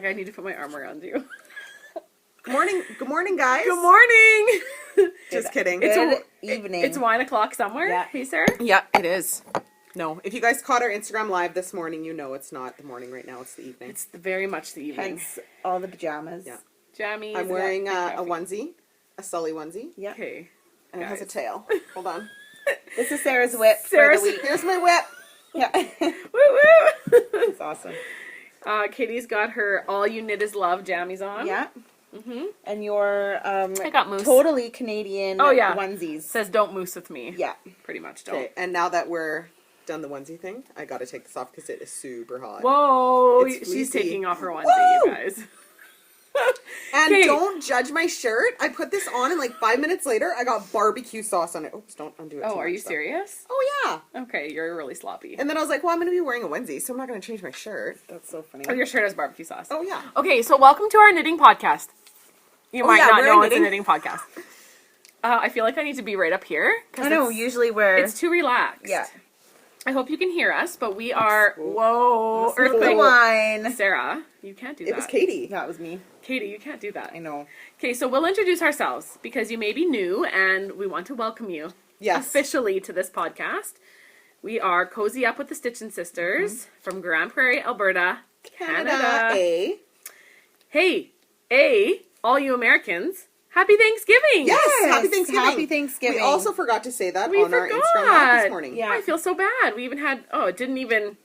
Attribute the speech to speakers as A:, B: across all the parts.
A: I need to put my arm around you.
B: Good morning, guys.
A: Good morning.
B: Just kidding.
C: Good evening.
A: It's wine o'clock somewhere.
C: Yeah.
A: Hey, Sarah.
B: Yeah, it is. No, if you guys caught our Instagram live this morning, you know it's not the morning right now. It's the evening.
A: It's very much the evening.
C: Hence all the pajamas.
B: Yeah.
A: Jammies.
B: I'm wearing a onesie, a Sully onesie,
C: Yeah.
A: Okay.
B: and it has a
A: Guys.
B: tail. Hold on.
C: This is Sarah's whip
A: Sarah's-
C: for the week.
B: Here's my whip.
C: Yeah.
A: Woo woo.
C: It's awesome.
A: Katie's got her All You Knit Is Love jammies on.
C: Yeah.
A: Mm-hmm.
C: And your
A: I got moose.
C: totally Canadian onesies.
A: Says don't moose with me.
C: Yeah.
A: Pretty much don't.
B: Okay, and now that we're done the onesie thing, I gotta take this off because it is super hot.
A: Whoa.
B: It's
A: She's
B: fleecy.
A: taking off her onesie,
B: Woo!
A: you guys.
B: And
A: Okay.
B: don't judge my shirt. I put this on and like 5 minutes later, I got barbecue sauce on it. Oops, don't undo it.
A: Oh,
B: too
A: are
B: much,
A: you
B: though.
A: serious?
B: Oh, yeah.
A: Okay, you're really sloppy.
B: And then I was like, well, I'm going to be wearing a onesie, so I'm not going to change my shirt.
C: That's so funny.
A: Oh, your shirt has barbecue sauce.
B: Oh, yeah.
A: Okay, so welcome to our knitting podcast. You might
B: yeah,
A: not
B: we're
A: know
B: knitting.
A: it's a knitting podcast. I feel like I need to be right up here.
C: I know, usually we're...
A: It's too relaxed.
C: Yeah.
A: I hope you can hear us, but we are... Whoa.
C: With the
A: Earthquake.
C: wine.
A: Sarah, you can't do that.
B: It was Katie.
C: That was me.
A: Katie, you can't do that.
C: I know.
A: Okay, so we'll introduce ourselves because you may be new and we want to welcome you
B: Yes.
A: officially to this podcast. We are Cozy Up with the Stitchin Sisters from Grande, Prairie, Alberta, Canada. Hey, all you Americans, happy Thanksgiving!
B: Yes, happy Thanksgiving.
C: Happy Thanksgiving.
B: We also forgot to say that
A: We
B: on our
A: forgot.
B: Instagram live this morning.
C: Yeah.
A: I feel so bad. We even had, it didn't even,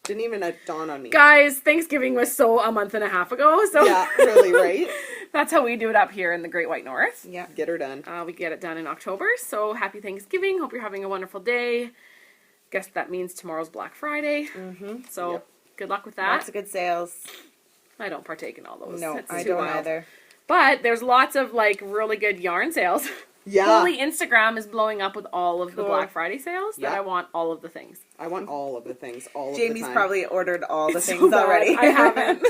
B: Didn't even dawn on me.
A: guys, Thanksgiving was so a month and a half ago, so
B: Yeah, really, right?
A: that's how we do it up here in the Great White North.
C: Yeah.
B: Get her done.
A: We get it done in October, so happy Thanksgiving. Hope you're having a wonderful day. Guess that means tomorrow's Black Friday.
C: Mm-hmm.
A: So
B: Yep.
A: good luck with that.
C: Lots of good sales.
A: I don't partake in all those.
C: No,
A: It's
C: I
A: too
C: don't
A: wild.
C: either.
A: But there's lots of like really good yarn sales.
B: Yeah.
A: Holy Instagram is blowing up with all of the
C: Cool.
A: Black Friday sales that
B: Yeah.
A: I want all of the things.
B: I want all of the things, all of
C: Jamie's
B: the time.
C: probably ordered all the
A: It's
C: things
A: so bad.
C: already.
A: I haven't.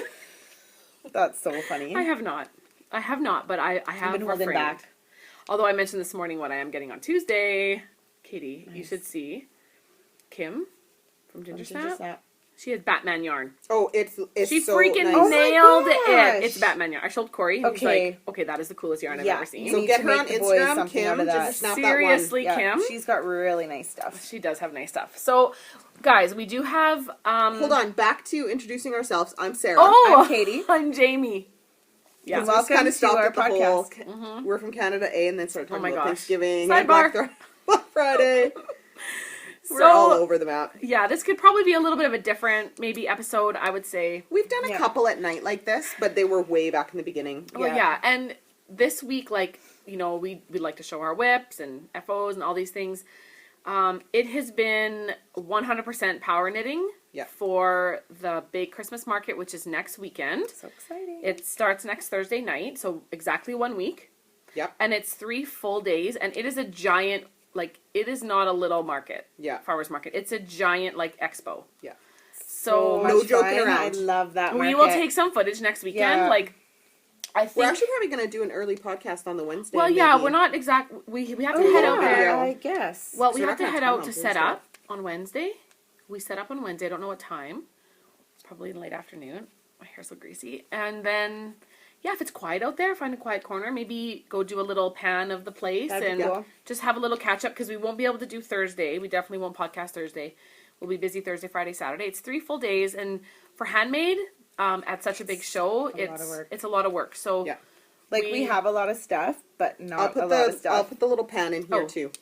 C: That's so funny.
A: I have not, but I have
C: been holding
A: refrained.
C: back.
A: Although I mentioned this morning what I am getting on Tuesday. Katie, you should see Kim from Ginger Snap. She has Batman yarn.
B: Oh, it's
A: She
B: so
A: freaking
B: nice.
C: Oh my
A: nailed
C: gosh.
A: it. It's Batman yarn. I showed Corey. And
C: Okay.
A: He's like, okay, that is the coolest yarn I've
C: Yeah.
A: ever seen.
C: You
B: So
C: need
B: get
C: to
B: her
C: make
B: on
C: the boys
B: Instagram,
C: something
B: Kim.
C: out of that.
B: Just snap
A: Seriously,
C: Yeah,
A: Kim.
C: she's got really nice stuff.
A: She does have nice stuff. So, guys, we do have...
B: that one. Hold on, back to introducing ourselves. I'm Sarah.
A: Oh!
C: I'm Katie.
A: I'm Jamie. Yeah.
B: So
C: Welcome
B: kind of
C: to
B: stopped
C: our
B: at the whole,
C: podcast.
B: we're from Canada, and then started talking
A: my
B: about
A: gosh.
B: Thanksgiving,
A: Sidebar.
B: and Black Friday. We're
A: So-
B: all over the map.
A: Yeah, this could probably be a little bit of a different, maybe, episode, I would say.
B: We've done a
C: Yeah.
B: couple at night like this, but they were way back in the beginning.
A: Well, yeah, and this week, like, you know, we like to show our whips and FOs and all these things. It has been 100% power knitting
B: Yeah.
A: for the big Christmas market, which is next weekend.
C: So exciting.
A: It starts next Thursday night, so exactly 1 week.
B: Yep.
A: And it's 3 full days, and it is a giant, like, it is not a little market.
B: Yeah.
A: Farmers market. It's a giant, like, expo.
B: Yeah.
A: So
C: much
B: no joking
C: fun.
B: around.
C: I love that
A: we
C: market.
A: will take some footage next weekend.
C: Yeah.
A: Like, I think.
B: We're actually probably going to do an early podcast on the Wednesday.
A: well, yeah,
B: maybe.
A: we're not exact. We have to
C: Oh,
A: head
C: yeah,
A: out there.
C: I guess.
A: Well,
B: So
A: we
B: you're
A: have
B: not
A: to
B: gonna
A: head
B: have time
A: out
B: on
A: to set
B: Thursday.
A: up on Wednesday. We set up on Wednesday. I don't know what time. It's probably in the late afternoon. My hair's so greasy. And then, yeah, if it's quiet out there, find a quiet corner. Maybe go do a little pan of the place
C: That'd be
A: and
C: cool.
A: just have a little catch up because we won't be able to do Thursday. We definitely won't podcast Thursday. We'll be busy Thursday, Friday, Saturday. It's 3 full days, and for handmade at such a big show,
C: a lot of work.
A: it's a lot of work. So
B: Yeah.
C: Like, we have a lot of stuff, but
B: I'll
C: not
B: put
C: a lot of
B: the
C: stuff.
B: I'll put the little pan in here
A: Oh.
B: too.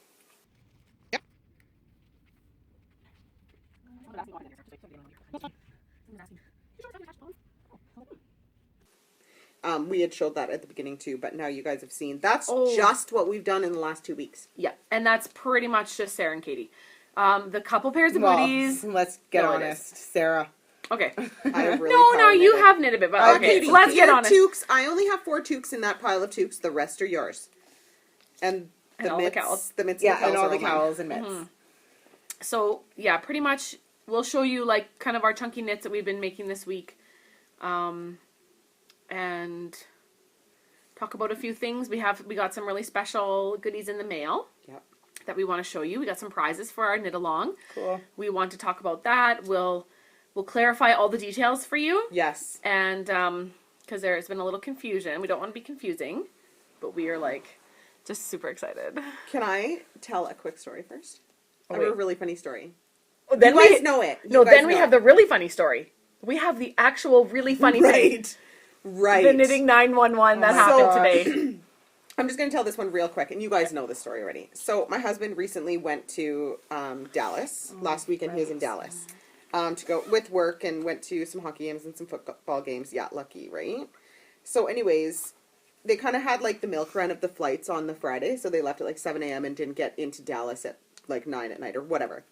B: We had showed that at the beginning too, but now you guys have seen. That's
A: Oh.
B: just what we've done in the last 2 weeks.
A: yeah, and that's pretty much just Sarah and Katie. The couple pairs of
C: Well,
A: booties.
C: let's get
A: No, it
C: honest. Sarah.
A: Okay.
B: I have really
A: No,
B: power
A: you
B: knitted.
A: have knit a bit, but okay.
B: Katie,
A: Let's get
B: your
A: honest.
B: toques. I only have 4 toques in that pile of toques. The rest are yours. And
A: And all the
B: mitts,
A: cowls.
B: the mitts,
C: Yeah,
B: and
C: and all the
B: mine.
C: cowls and mitts.
A: Mm-hmm. So yeah, pretty much we'll show you like kind of our chunky knits that we've been making this week, and talk about a few things. We got some really special goodies in the mail.
B: Yep.
A: That we want to show you. We got some prizes for our knit along.
C: Cool.
A: We want to talk about that. We'll clarify all the details for you.
B: Yes.
A: And because there's been a little confusion. We don't want to be confusing, but we are like just super excited.
B: Can I tell a quick story first? I have
A: wait.
B: a really funny story.
A: Then
B: You guys know it.
A: No, then we have the really funny story. We have the actual really funny thing.
B: Right.
A: The knitting 911 that happened today.
B: I'm just going to tell this one real quick, and you guys know this story already. So my husband recently went to Dallas. Last weekend he was in Dallas to go with work and went to some hockey games and some football games. Yeah, lucky, right? So anyways, they kind of had like the milk run of the flights on the Friday, so they left at like 7 a.m. and didn't get into Dallas at like 9 at night or whatever.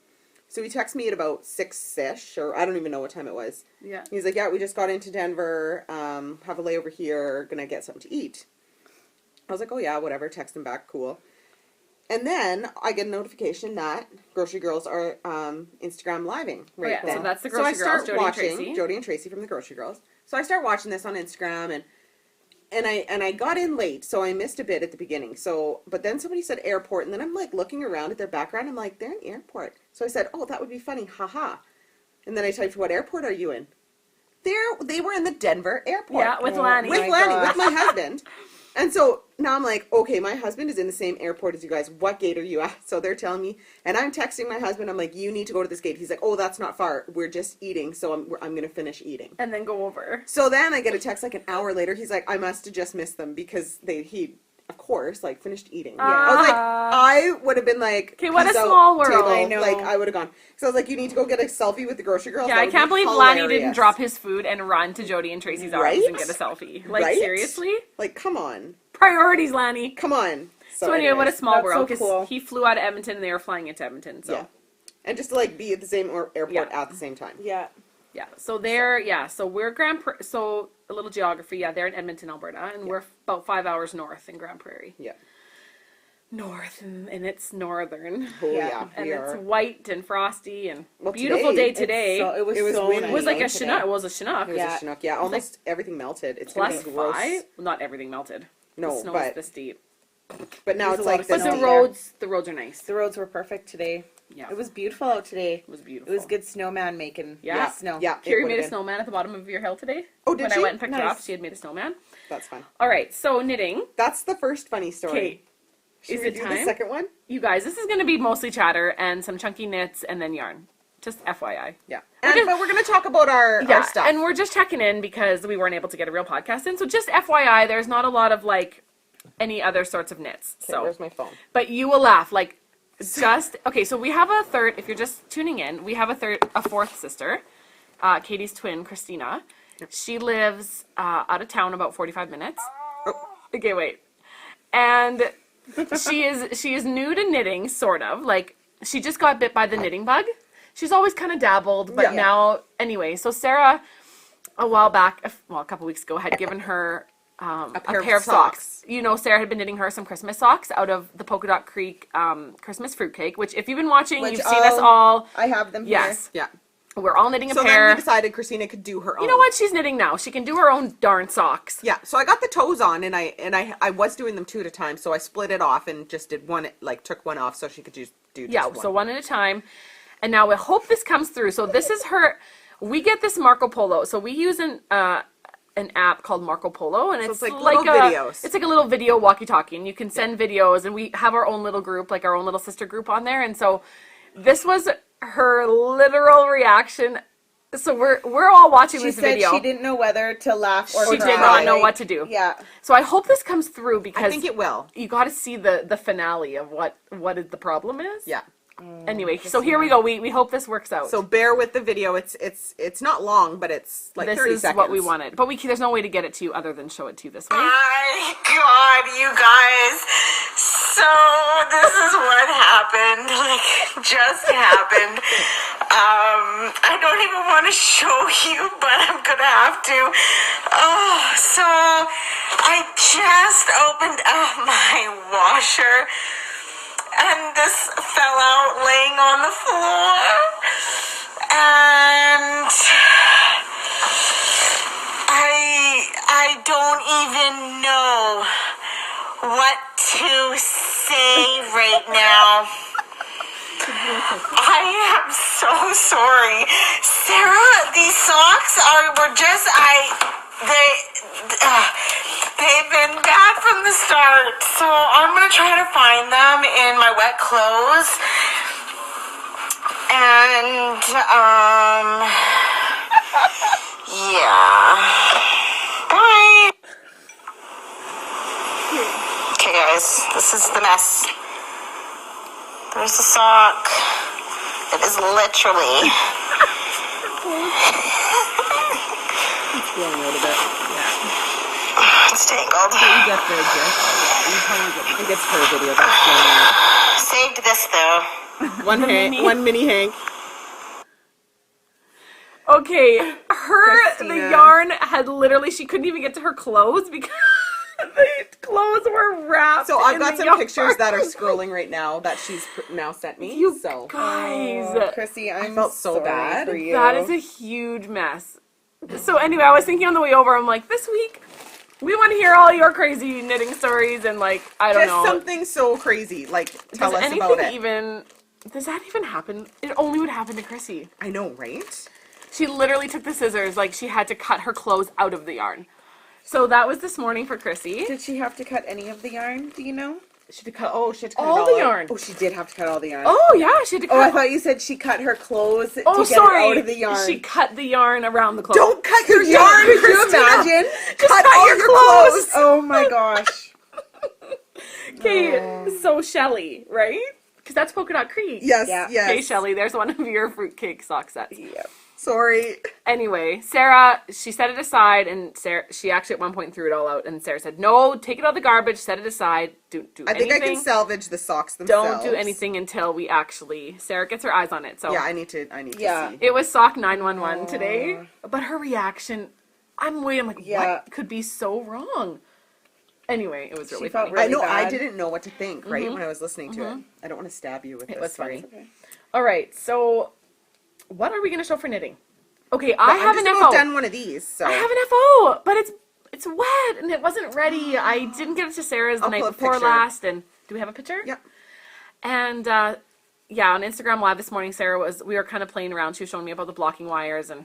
B: So he texted me at about 6-ish, or I don't even know what time it was.
A: Yeah.
B: He's like, yeah, we just got into Denver, have a layover here, gonna get something to eat. I was like, oh yeah, whatever, text him back, cool. And then I get a notification that Grocery Girls are Instagram living right
A: yeah,
B: then.
A: so that's the Grocery
B: So I start
A: Girls, Jody and
B: watching
A: Tracy.
B: Jody and Tracy from the Grocery Girls. So I start watching this on Instagram, and I got in late, so I missed a bit at the beginning. So, but then somebody said airport, and then I'm like looking around at their background. I'm like, they're in the airport. So I said, oh, that would be funny, haha. And then I typed, what airport are you in? They were in the Denver airport.
A: Yeah, with Lanny.
B: With
C: my
B: Lanny,
C: gosh.
B: with my husband. And so now I'm like, okay, my husband is in the same airport as you guys. What gate are you at? So they're telling me, and I'm texting my husband. I'm like, you need to go to this gate. He's like, oh, that's not far. We're just eating, so I'm going to finish eating.
A: And then go over.
B: So then I get a text like an hour later. He's like, I must have just missed them because he, of course, like finished eating.
A: Yeah.
B: I was like, I would have been like,
A: Okay, what a
B: peace out,
A: small world.
B: table.
C: I know.
B: Like I would have gone. So I was like, you need to go get a selfie with the Grocery Girls.
A: Yeah,
B: That
A: I
B: would
A: can't
B: be
A: believe Lanny didn't
B: hilarious.
A: drop his food and run to Jody and Tracy's arms
B: Right?
A: and get a selfie. Like,
B: Right?
A: seriously?
B: Like, come on.
A: Priorities, Lanny.
B: Come on.
A: So anyway, what a
B: anyways.
A: small
C: That's
A: world.
C: so
A: 'Cause
C: cool.
A: he flew out of Edmonton and they were flying into Edmonton. So
B: Yeah. And just to like be at the same airport
A: Yeah.
B: at the same time.
C: Yeah.
A: yeah. So we're so a little geography. Yeah, they're in Edmonton, Alberta, and we're about 5 hours north in Grande Prairie.
B: Yeah.
A: North, and it's northern.
B: Oh
C: Yeah.
B: yeah.
A: And
B: we
A: it's
B: are.
A: white and frosty and
B: Well,
A: beautiful
B: today-
A: day today.
C: It was
B: It was
C: so
B: windy.
C: nice
A: it was like a
C: today.
A: Chinook. It was a Chinook.
B: It was
C: Yeah.
B: a Chinook. Yeah, almost everything melted. It's
A: Plus
B: gonna be gross.
A: 5. Well, not everything melted.
B: No,
A: the snow
B: but
A: is this deep.
B: but now
C: There's
B: it's
C: a lot
B: like
C: of
B: this.
A: But
C: snow.
A: the roads are nice.
C: The roads were perfect today.
A: Yeah.
C: It was beautiful out today.
A: It was beautiful.
C: It was good snowman making
A: Yeah.
C: snow.
B: Yeah. it
A: Carrie
B: would've
A: made a
B: been.
A: snowman at the bottom of your hill today.
B: Oh, did
A: when
B: she?
A: I went and picked her
C: Nice.
A: up, she had made a snowman.
B: That's fine.
A: All right, so knitting.
B: That's the first funny story.
A: Okay,
B: Should
A: is
B: we
A: it
B: do
A: time?
B: the second one?
A: You guys, this is going to be mostly chatter and some chunky knits and then yarn. Just FYI.
B: Yeah.
A: We're just-
B: But we're gonna talk about our stuff.
A: and we're just checking in because we weren't able to get a real podcast in. So just FYI, there's not a lot of like any other sorts of knits.
B: Okay,
A: So,
B: where's my phone?
A: but you will laugh. Like just okay. So we have a third. If you're just tuning in, we have a fourth sister, Katie's twin, Christina. She lives out of town about 45 minutes.
B: Oh.
A: Okay, wait. And she is new to knitting, sort of. Like she just got bit by the knitting bug. She's always kind of dabbled, but
B: Yeah.
A: now anyway. So Sarah, a while back, a couple weeks ago, had given her a pair of socks. You know, Sarah had been knitting her some Christmas socks out of the Polka Dot Creek Christmas fruitcake. Which, if you've been watching,
C: Which
A: you've seen us all.
C: I have them
A: Yes,
B: Yeah.
A: we're all knitting a
B: So
A: pair.
B: then we decided Christina could do her own.
A: You know what? She's knitting now. She can do her own darn socks.
B: Yeah. So I got the toes on, and I was doing them 2 at a time. So I split it off and just did one. Like took one off so she could just do. Just
A: Yeah,
B: one.
A: so one at a time. And now we hope this comes through. So this is her. We get this Marco Polo. So we use an app called Marco Polo, and
B: it's
A: it's
B: like little videos.
A: It's like a little video walkie-talkie, and you can send videos. And we have our own little group, like our own little sister group on there. And so this was her literal reaction. So we're all watching
C: She
A: this
C: said
A: video.
C: she didn't know whether to laugh or
A: She
C: cry.
A: did not know
C: Like,
A: what to do.
C: Yeah.
A: So I hope this comes through because
B: I think it will.
A: you got to see the finale of what the problem is.
B: Yeah.
A: Anyway, so here we go. We hope this works out.
B: So bear with the video. It's not long, but it's like
A: this
B: 30
A: is
B: seconds.
A: what we wanted, but there's no way to get it to you other than show it to you this way.
D: My God, you guys. So this is what happened. Like, just happened. I don't even want to show you, but I'm gonna have to. Oh, so I just opened up my washer, and this fell out laying on the floor, and I don't even know what to say right now. I am so sorry. Sarah, these socks were just, they've been bad from the start. So I'm gonna try to find them in my wet clothes. And, yeah. Bye. Okay, guys, this is the mess. There's the sock. It is literally.
B: It's blowing out a bit.
D: It's tangled.
B: You get the gist. You probably get. I think it's her video that's blowing out.
D: Saved this though.
B: One mini Hank.
A: Okay, the
C: Christina.
A: yarn had literally, she couldn't even get to her clothes because the clothes were wrapped.
B: So I've
A: in
B: got
A: the
B: some
A: yarn.
B: pictures that are scrolling right now that she's now sent me.
A: You
B: so
A: guys,
C: Oh, Chrissy, I
B: felt so bad.
C: for you.
A: that is a huge mess. So anyway, I was thinking on the way over, I'm like, this week we want to hear all your crazy knitting stories and like, I don't
B: just
A: know.
B: something so crazy. Like tell
A: Does
B: us
A: anything
B: about it.
A: does that even happen? It only would happen to Chrissy.
B: I know, right?
A: She literally took the scissors, like she had to cut her clothes out of the yarn. So that was this morning for Chrissy.
C: Did she have to cut any of the yarn? Do you know?
B: She had to cut. Oh, she had to cut
A: All
B: it all
A: the
B: out.
A: yarn.
C: Oh, she did have to cut all the yarn.
A: Oh yeah, she had to cut.
C: Oh, I thought you said she cut her clothes to
A: Oh,
C: get
A: sorry.
C: it out of the yarn.
A: She cut the yarn around the clothes.
B: Don't cut your
C: Could
B: yarn,
C: you
B: Christina.
C: imagine?
A: Just
B: cut
A: cut
B: all
A: your
B: your
A: clothes.
B: clothes.
C: Oh my gosh.
A: Okay, so Shelly, right? Because that's Polka Dot Creek.
B: Yes,
C: Yeah.
B: yes.
A: Okay, Shelly, there's one of your fruitcake sock sets.
C: Yep.
B: Sorry.
A: Anyway, Sarah, she set it aside, and she actually at one point threw it all out, and Sarah said, "No, take it out of the garbage, set it aside. Do
B: I think
A: anything.
B: I can salvage the socks themselves.
A: Don't do anything until we actually." Sarah gets her eyes on it. So
B: Yeah, I need to
C: Yeah.
B: see.
A: it was sock 911 today, but her reaction, I'm like,
C: Yeah.
A: what could be so wrong? Anyway, it was really
C: felt
A: funny.
B: I
C: really
B: know. I
C: bad.
B: didn't know what to think right when I was listening to it. I don't want to stab you with this.
A: It was
B: but-
A: funny. All right, so what are we going to show for knitting? Okay, I
B: I'm
A: have
B: just
A: an
B: about
A: FO.
B: done one of these. So
A: I have an FO, but it's wet and it wasn't ready. I didn't get it to Sarah's the
B: I'll
A: night
B: pull a
A: before
B: picture.
A: last. And do we have a picture?
B: Yep.
A: And yeah, on Instagram Live this morning, we were kind of playing around. She was showing me about the blocking wires, and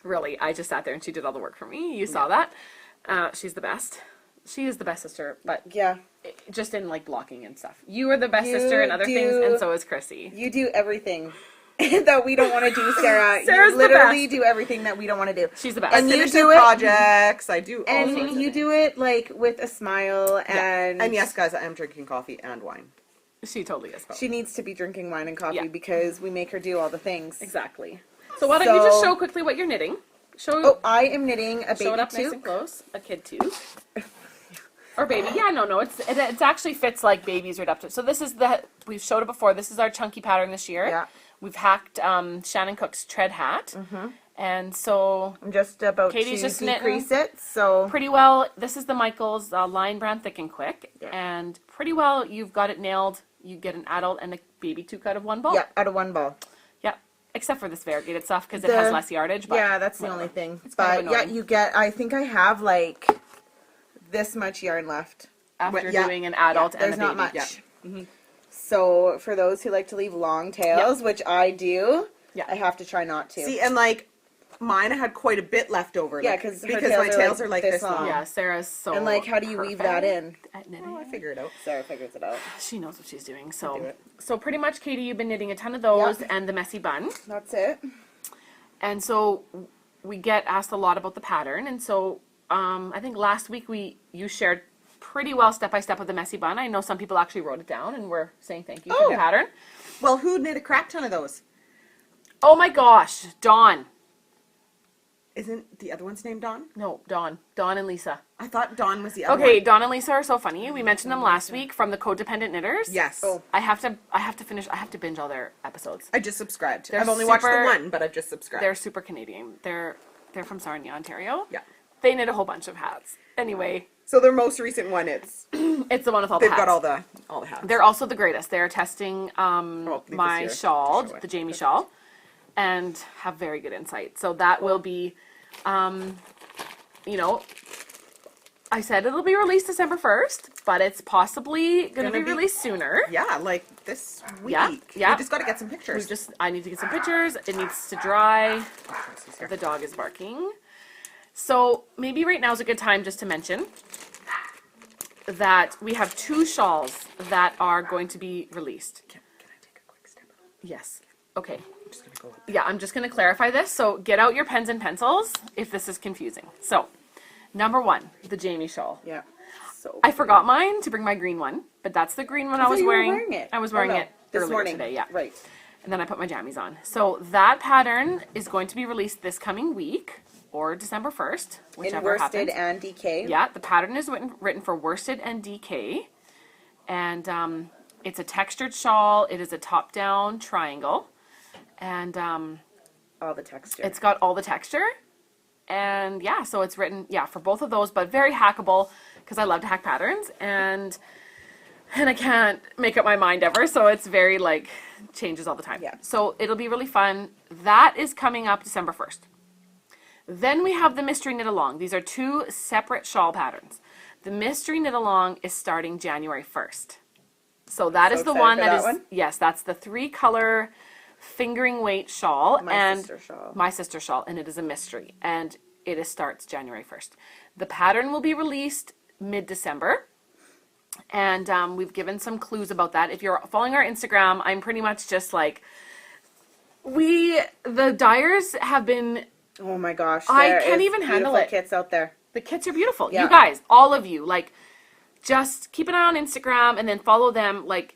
A: really, I just sat there and she did all the work for me. You saw that. She's the best. She is the best sister, but
C: Yeah.
A: just in like blocking and stuff. You are the best
C: You
A: sister in other things,
C: do-
A: and so is Chrissy.
C: You do everything that we don't want to do, Sarah.
A: Sarah's
C: you
A: the
C: literally
A: best.
C: do everything that we don't want to do.
A: She's the best.
C: And you
B: Finish
C: do
B: their
C: it-
B: projects. I do all sorts
C: And
B: of
C: you
B: things.
C: do it like with a smile and
B: And yes, guys, I am drinking coffee and wine.
A: She totally is.
C: she needs to be drinking wine and coffee
A: Yeah.
C: because we make her do all the things.
A: Exactly. So why don't you just
C: So-
A: show quickly what you're knitting?
C: Oh, I am knitting a
A: Show it
C: baby
A: up nice and
C: toque.
A: close. A kid toque. Or baby. Yeah, no. It actually fits like babies right up to. So this is we've showed it before. This is our chunky pattern this year.
C: Yeah.
A: We've hacked Shannon Cook's tread hat. And so
C: I'm just about
A: Katie's
C: to
A: just knitting.
C: decrease it, so
A: pretty well, this is the Michaels Line Brand Thick and Quick.
C: Yeah.
A: And pretty well, you've got it nailed. You get an adult and a baby toque out of one ball.
C: yeah, out of one ball.
A: Yeah. Except for this variegated stuff because it
C: The-
A: has less yardage. But
C: Yeah, that's the
A: whatever.
C: only thing.
A: It's kind
C: But
A: of
C: yeah,
A: annoying.
C: you get. I think I have like this much yarn left.
A: After
B: Yeah.
A: doing an adult and
C: There's
A: a
C: not
A: baby.
C: much.
B: Yeah.
C: So for those who like to leave long tails, which I do,
A: Yeah.
C: I have to try not to.
B: See, and like mine, I had quite a bit left over.
C: Yeah,
B: like,
C: 'cause her
B: because
C: tails
B: my
C: are,
B: tails
C: like,
B: are like
C: this
B: this long.
C: long.
A: Yeah, Sarah's so
C: and like, how do you weave that in?
A: at knitting.
B: Oh, I figure it out.
C: Sarah figures it out.
A: She knows what she's doing.
B: do
A: So,
B: it.
A: so pretty much, Katie, you've been knitting a ton of those
C: Yep.
A: and the messy bun.
C: That's it.
A: And so we get asked a lot about the pattern. And so I think last week you shared pretty well step by step of the messy bun. I know some people actually wrote it down and were saying thank you for the
B: yeah.
A: pattern.
B: Well, who knit a crap ton of those?
A: Oh my gosh, Dawn.
B: Isn't the other one's name Dawn?
A: No, Dawn. Dawn and Lisa.
B: I thought Dawn was the other
A: Okay,
B: one.
A: Dawn and Lisa are so funny. We mentioned them last week from the Codependent Knitters.
B: Yes.
C: Oh.
A: I have to binge all their episodes.
B: I just subscribed.
A: They're
B: I've only watched the
A: super-
B: one, but I've just subscribed.
A: They're super Canadian. They're from Sarnia, Ontario.
B: Yeah.
A: They knit a whole bunch of hats. Anyway,
B: So their most recent one,
A: it's the one with all the
B: they've
A: hats.
B: got all the hats.
A: They're also the greatest. They're testing
B: I think
A: my
B: this year.
A: shawl,
B: Show it.
A: the Jamie shawl, and have very good insight. So that will be, I said it'll be released December 1st, but it's possibly going to be
B: Gonna be-
A: released sooner.
B: Yeah, like this week.
A: Yeah.
B: We just got to get some pictures.
A: I need to get some pictures. It needs to dry. The dog is barking. So maybe right now is a good time just to mention that we have 2 shawls that are going to be released.
B: Can I take a quick step out?
A: Yes. Okay.
B: I'm just gonna go up.
A: Yeah, I'm just going to clarify this. So get out your pens and pencils if this is confusing. So, number 1, the Jamie shawl.
C: Yeah. So
A: I forgot mine to bring my green one, but that's the green one I was
C: you were
A: wearing.
C: wearing it.
A: I was wearing
C: Oh, no.
A: it
C: This
A: earlier
C: morning.
A: today, yeah.
C: Right.
A: And then I put my jammies on. So that pattern is going to be released this coming week or December 1st,
C: In
A: whichever
C: worsted
A: happens.
C: and DK.
A: Yeah, the pattern is written for worsted and DK. And it's a textured shawl. It is a top-down triangle. And
C: All the texture.
A: it's got all the texture. And yeah, so it's written, yeah, for both of those, but very hackable because I love to hack patterns. And I can't make up my mind ever. So it's very like changes all the time.
C: Yeah.
A: So it'll be really fun. That is coming up December 1st. Then we have the Mystery Knit Along. These are 2 separate shawl patterns. The Mystery Knit Along is starting January 1st. So that
C: So
A: is the
C: excited
A: one
C: for
A: that
C: that
A: is,
C: one.
A: yes, that's the 3-color fingering weight shawl.
C: My
A: and
C: sister shawl.
A: My sister shawl, and it is a mystery. And it starts January 1st. The pattern will be released mid-December. And we've given some clues about that. If you're following our Instagram, I'm pretty much just like, the dyers have been,
C: Oh my gosh.
A: I
C: there
A: can't
C: is
A: even handle
C: beautiful
A: it.
C: kits out there.
A: the kits are beautiful.
C: Yeah.
A: You guys, all of you, like, just keep an eye on Instagram and then follow them. Like,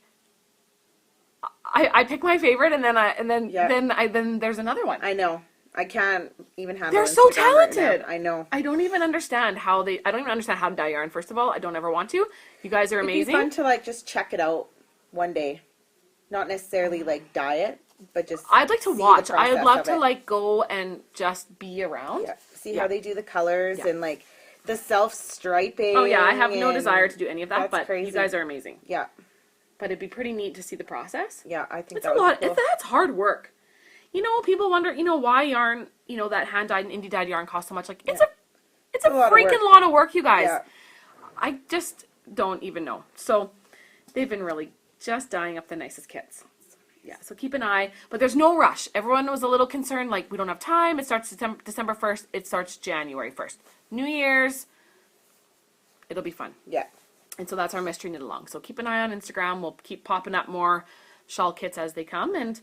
A: I pick my favorite and then there's another one.
C: I know. I can't even handle
A: They're so
C: Instagram right now.
A: talented.
C: I know.
A: I don't even understand how to dye yarn. First of all, I don't ever want to. You guys are
C: It'd be
A: amazing.
C: fun to like just check it out one day. Not necessarily like dye it, but just
A: I'd like to
C: see the
A: watch. I'd
C: process
A: love
C: of
A: to
C: it.
A: like go and just be around.
C: Yeah. See
A: Yeah.
C: how they do the colors
A: Yeah.
C: and like the self striping.
A: Oh yeah, I have no desire to do any of that,
C: that's
A: but
C: crazy.
A: you guys are amazing.
C: Yeah.
A: But it'd be pretty neat to see the process.
C: Yeah, I think
A: It's
C: that
A: a
C: would
A: lot.
C: be cool.
A: That's hard work. You know, people wonder, why yarn, that hand dyed and indie dyed yarn costs so much. Like, it's a
C: a lot of
A: freaking
C: work.
A: lot of work, you guys.
C: Yeah.
A: I just don't even know. So they've been really just dyeing up the nicest kits. Yeah, so keep an eye. But there's no rush. Everyone was a little concerned, like, we don't have time. It starts December 1st. It starts January 1st. New Year's. It'll be fun.
C: Yeah.
A: And so that's our mystery knit along. So keep an eye on Instagram. We'll keep popping up more shawl kits as they come. And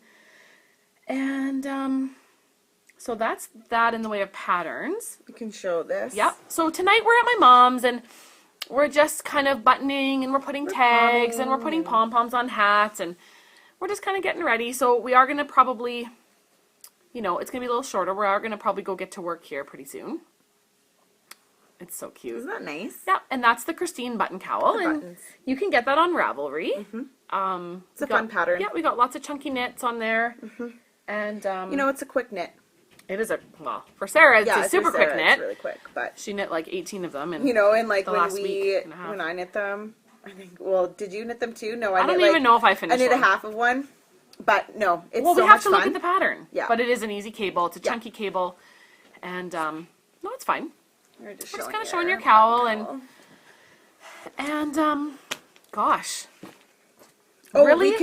A: so that's that in the way of patterns.
C: You can show this.
A: Yep. So tonight we're at my mom's and we're just kind of buttoning and we're putting tags and we're putting pom-poms on hats and we're just kind of getting ready. So we are going to probably, it's going to be a little shorter. We are going to probably go get to work here pretty soon. It's so cute.
C: Isn't that nice?
A: Yeah, and that's the Christine button cowl.
C: The
A: And
C: buttons.
A: you can get that on Ravelry.
C: It's a fun pattern.
A: Yeah, we got lots of chunky knits on there. And
C: It's a quick knit.
A: it is for Sarah, it's
C: Yeah,
A: a
C: for
A: super quick
C: Sarah,
A: knit.
C: It's really quick, but
A: She knit like 18 of them. And
C: and like
A: the
C: when
A: last week and a half.
C: when I knit them, I think. Well, did you knit them too? No,
A: I don't
C: knit,
A: even know if I finished
C: I knit
A: one.
C: a half of one, but no, it's
A: Well,
C: so
A: we have
C: much
A: to
C: fun.
A: look at the pattern.
C: Yeah.
A: But it is an easy cable. It's a
C: Yeah.
A: chunky cable. And no, it's fine.
C: We're just
A: We're just
C: showing
A: kind of showing your
C: you.
A: cowl and gosh.
C: Oh,
A: Really?
C: we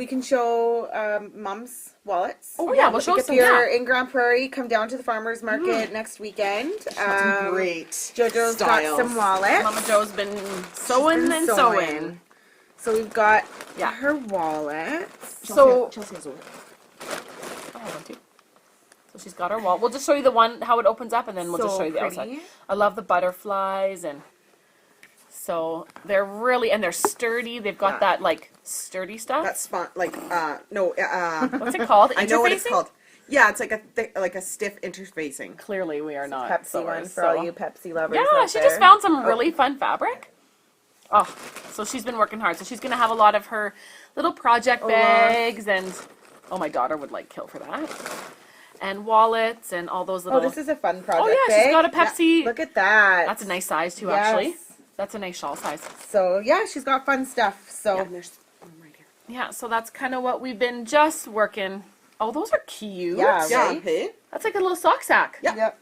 C: can show mom's wallets.
A: Oh yeah, we'll show
C: If
A: some.
C: you're
A: Yeah.
C: in Grande Prairie, come down to the farmers market next weekend.
B: Great.
C: JoJo's
B: styles.
C: got some wallets.
A: Mama Jo's been sewing
C: Been
A: and
C: sewing.
A: sewing.
C: So we've got
A: Yeah.
C: her wallets.
A: So
B: Chelsea has ordered.
A: I have one too. So she's got her wall. We'll just show you the one how it opens up, and then we'll just
C: So
A: show you the
C: pretty.
A: outside. I love the butterflies, and so they're they're sturdy. They've got
C: Yeah.
A: that like sturdy stuff.
B: That's fun. What's
A: What's it called?
B: I know what it's
A: Interfacing?
B: called. Yeah, it's like a stiff interfacing.
A: Clearly, we are not
C: Pepsi
A: sewers,
C: one for all
A: so-
C: you Pepsi lovers.
A: Yeah,
C: out
A: she
C: there.
A: just found some really fun fabric. Oh, so she's been working hard. So she's gonna have a lot of her little project bags, and my daughter would like kill for that. And wallets and all those little.
C: Oh, this is a fun project.
A: Oh yeah, she's
C: bag.
A: got a Pepsi.
C: Look at that.
A: That's a nice size too,
C: Yes.
A: actually. That's a nice shawl size.
C: So yeah, she's got fun stuff. So
B: And there's one right here.
A: Yeah, so that's kind of what we've been just working. Oh, those are cute.
C: Yeah.
B: Yeah.
C: Right?
B: Hey.
A: That's like a little sock sack.
B: Yeah.
C: yep,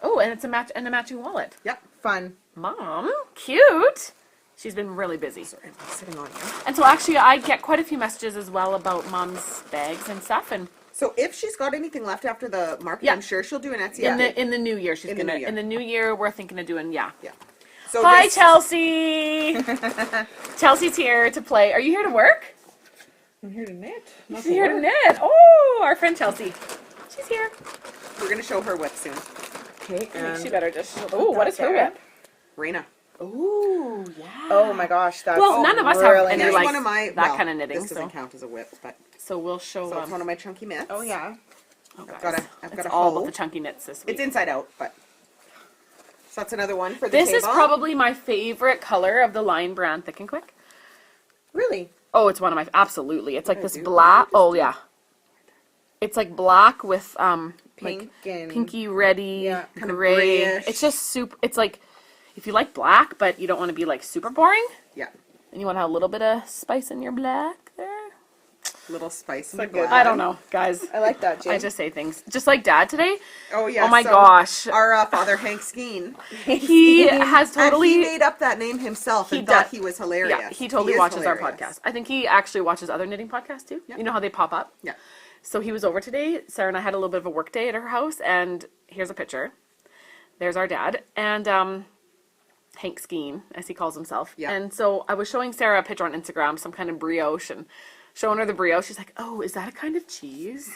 A: Oh, and it's a matching wallet.
B: Yep.
C: fun.
A: Mom, cute. She's been really busy.
B: Sorry, I'm sitting on you.
A: And so actually I get quite a few messages as well about Mom's bags and stuff, and
B: So if she's got anything left after the market,
A: Yeah.
B: I'm sure she'll do an Etsy.
A: In the new year,
B: In the new year.
A: in the new year, we're thinking of doing, yeah.
B: Yeah. So
A: Hi,
B: this-
A: Chelsea! Chelsea's here to play. Are you here to work?
C: I'm here to knit.
A: She's here to knit. Oh, our friend Chelsea. She's here.
B: We're gonna show her whip soon.
C: Okay,
A: I think
C: and
A: she better just. Oh, what is her
C: there.
A: whip?
B: Raina.
A: Ooh, yeah.
C: oh my gosh, that's
A: Well, none of us have
C: really
A: any,
B: There's
A: like,
B: one of my
A: that kind of knitting.
B: This doesn't
A: So,
B: count as a whip, but
A: so we'll show.
B: so it's one of my chunky mitts.
C: Oh yeah.
A: oh,
B: I've
A: guys,
B: got
A: it's
B: a
A: all
B: hoe.
A: about the chunky knits this week.
B: It's inside out, but so that's another one for the
A: This
B: table.
A: is probably my favorite color of the Line brand Thick and Quick.
C: Really?
A: Oh, it's one of my absolutely. It's like
B: I
A: this
B: do.
A: black. Oh yeah. It's like black with
C: Pink
A: like
C: and
A: pinky reddy,
C: yeah,
B: kind of
A: gray.
B: grayish.
A: It's just super. It's like if you like black, but you don't want to be like super boring,
B: Yeah,
A: and you want to have a little bit of spice in your black there.
B: little spice. in
C: So
B: the
C: good.
B: blood.
A: I don't know, guys.
C: I like that, Jim.
A: I just say things just like Dad today.
B: Oh yeah.
A: Oh my
B: so
A: gosh,
B: Our father Hank Skeen.
A: he has
B: And
A: totally.
B: he made up that name himself and
A: He
B: thought
A: does.
B: he was hilarious.
A: Yeah, he totally
B: is
A: watches our
B: hilarious.
A: podcast. I think he actually watches other knitting podcasts too.
B: Yeah.
A: You know how they pop up?
B: Yeah.
A: So he was over today. Sarah and I had a little bit of a work day at her house, and here's a picture. There's our dad, and Hank Skeen, as he calls himself.
B: Yeah.
A: And so I was showing Sarah a picture on Instagram, some kind of brioche, and showing her the brioche. She's like, "Oh, is that a kind of cheese?"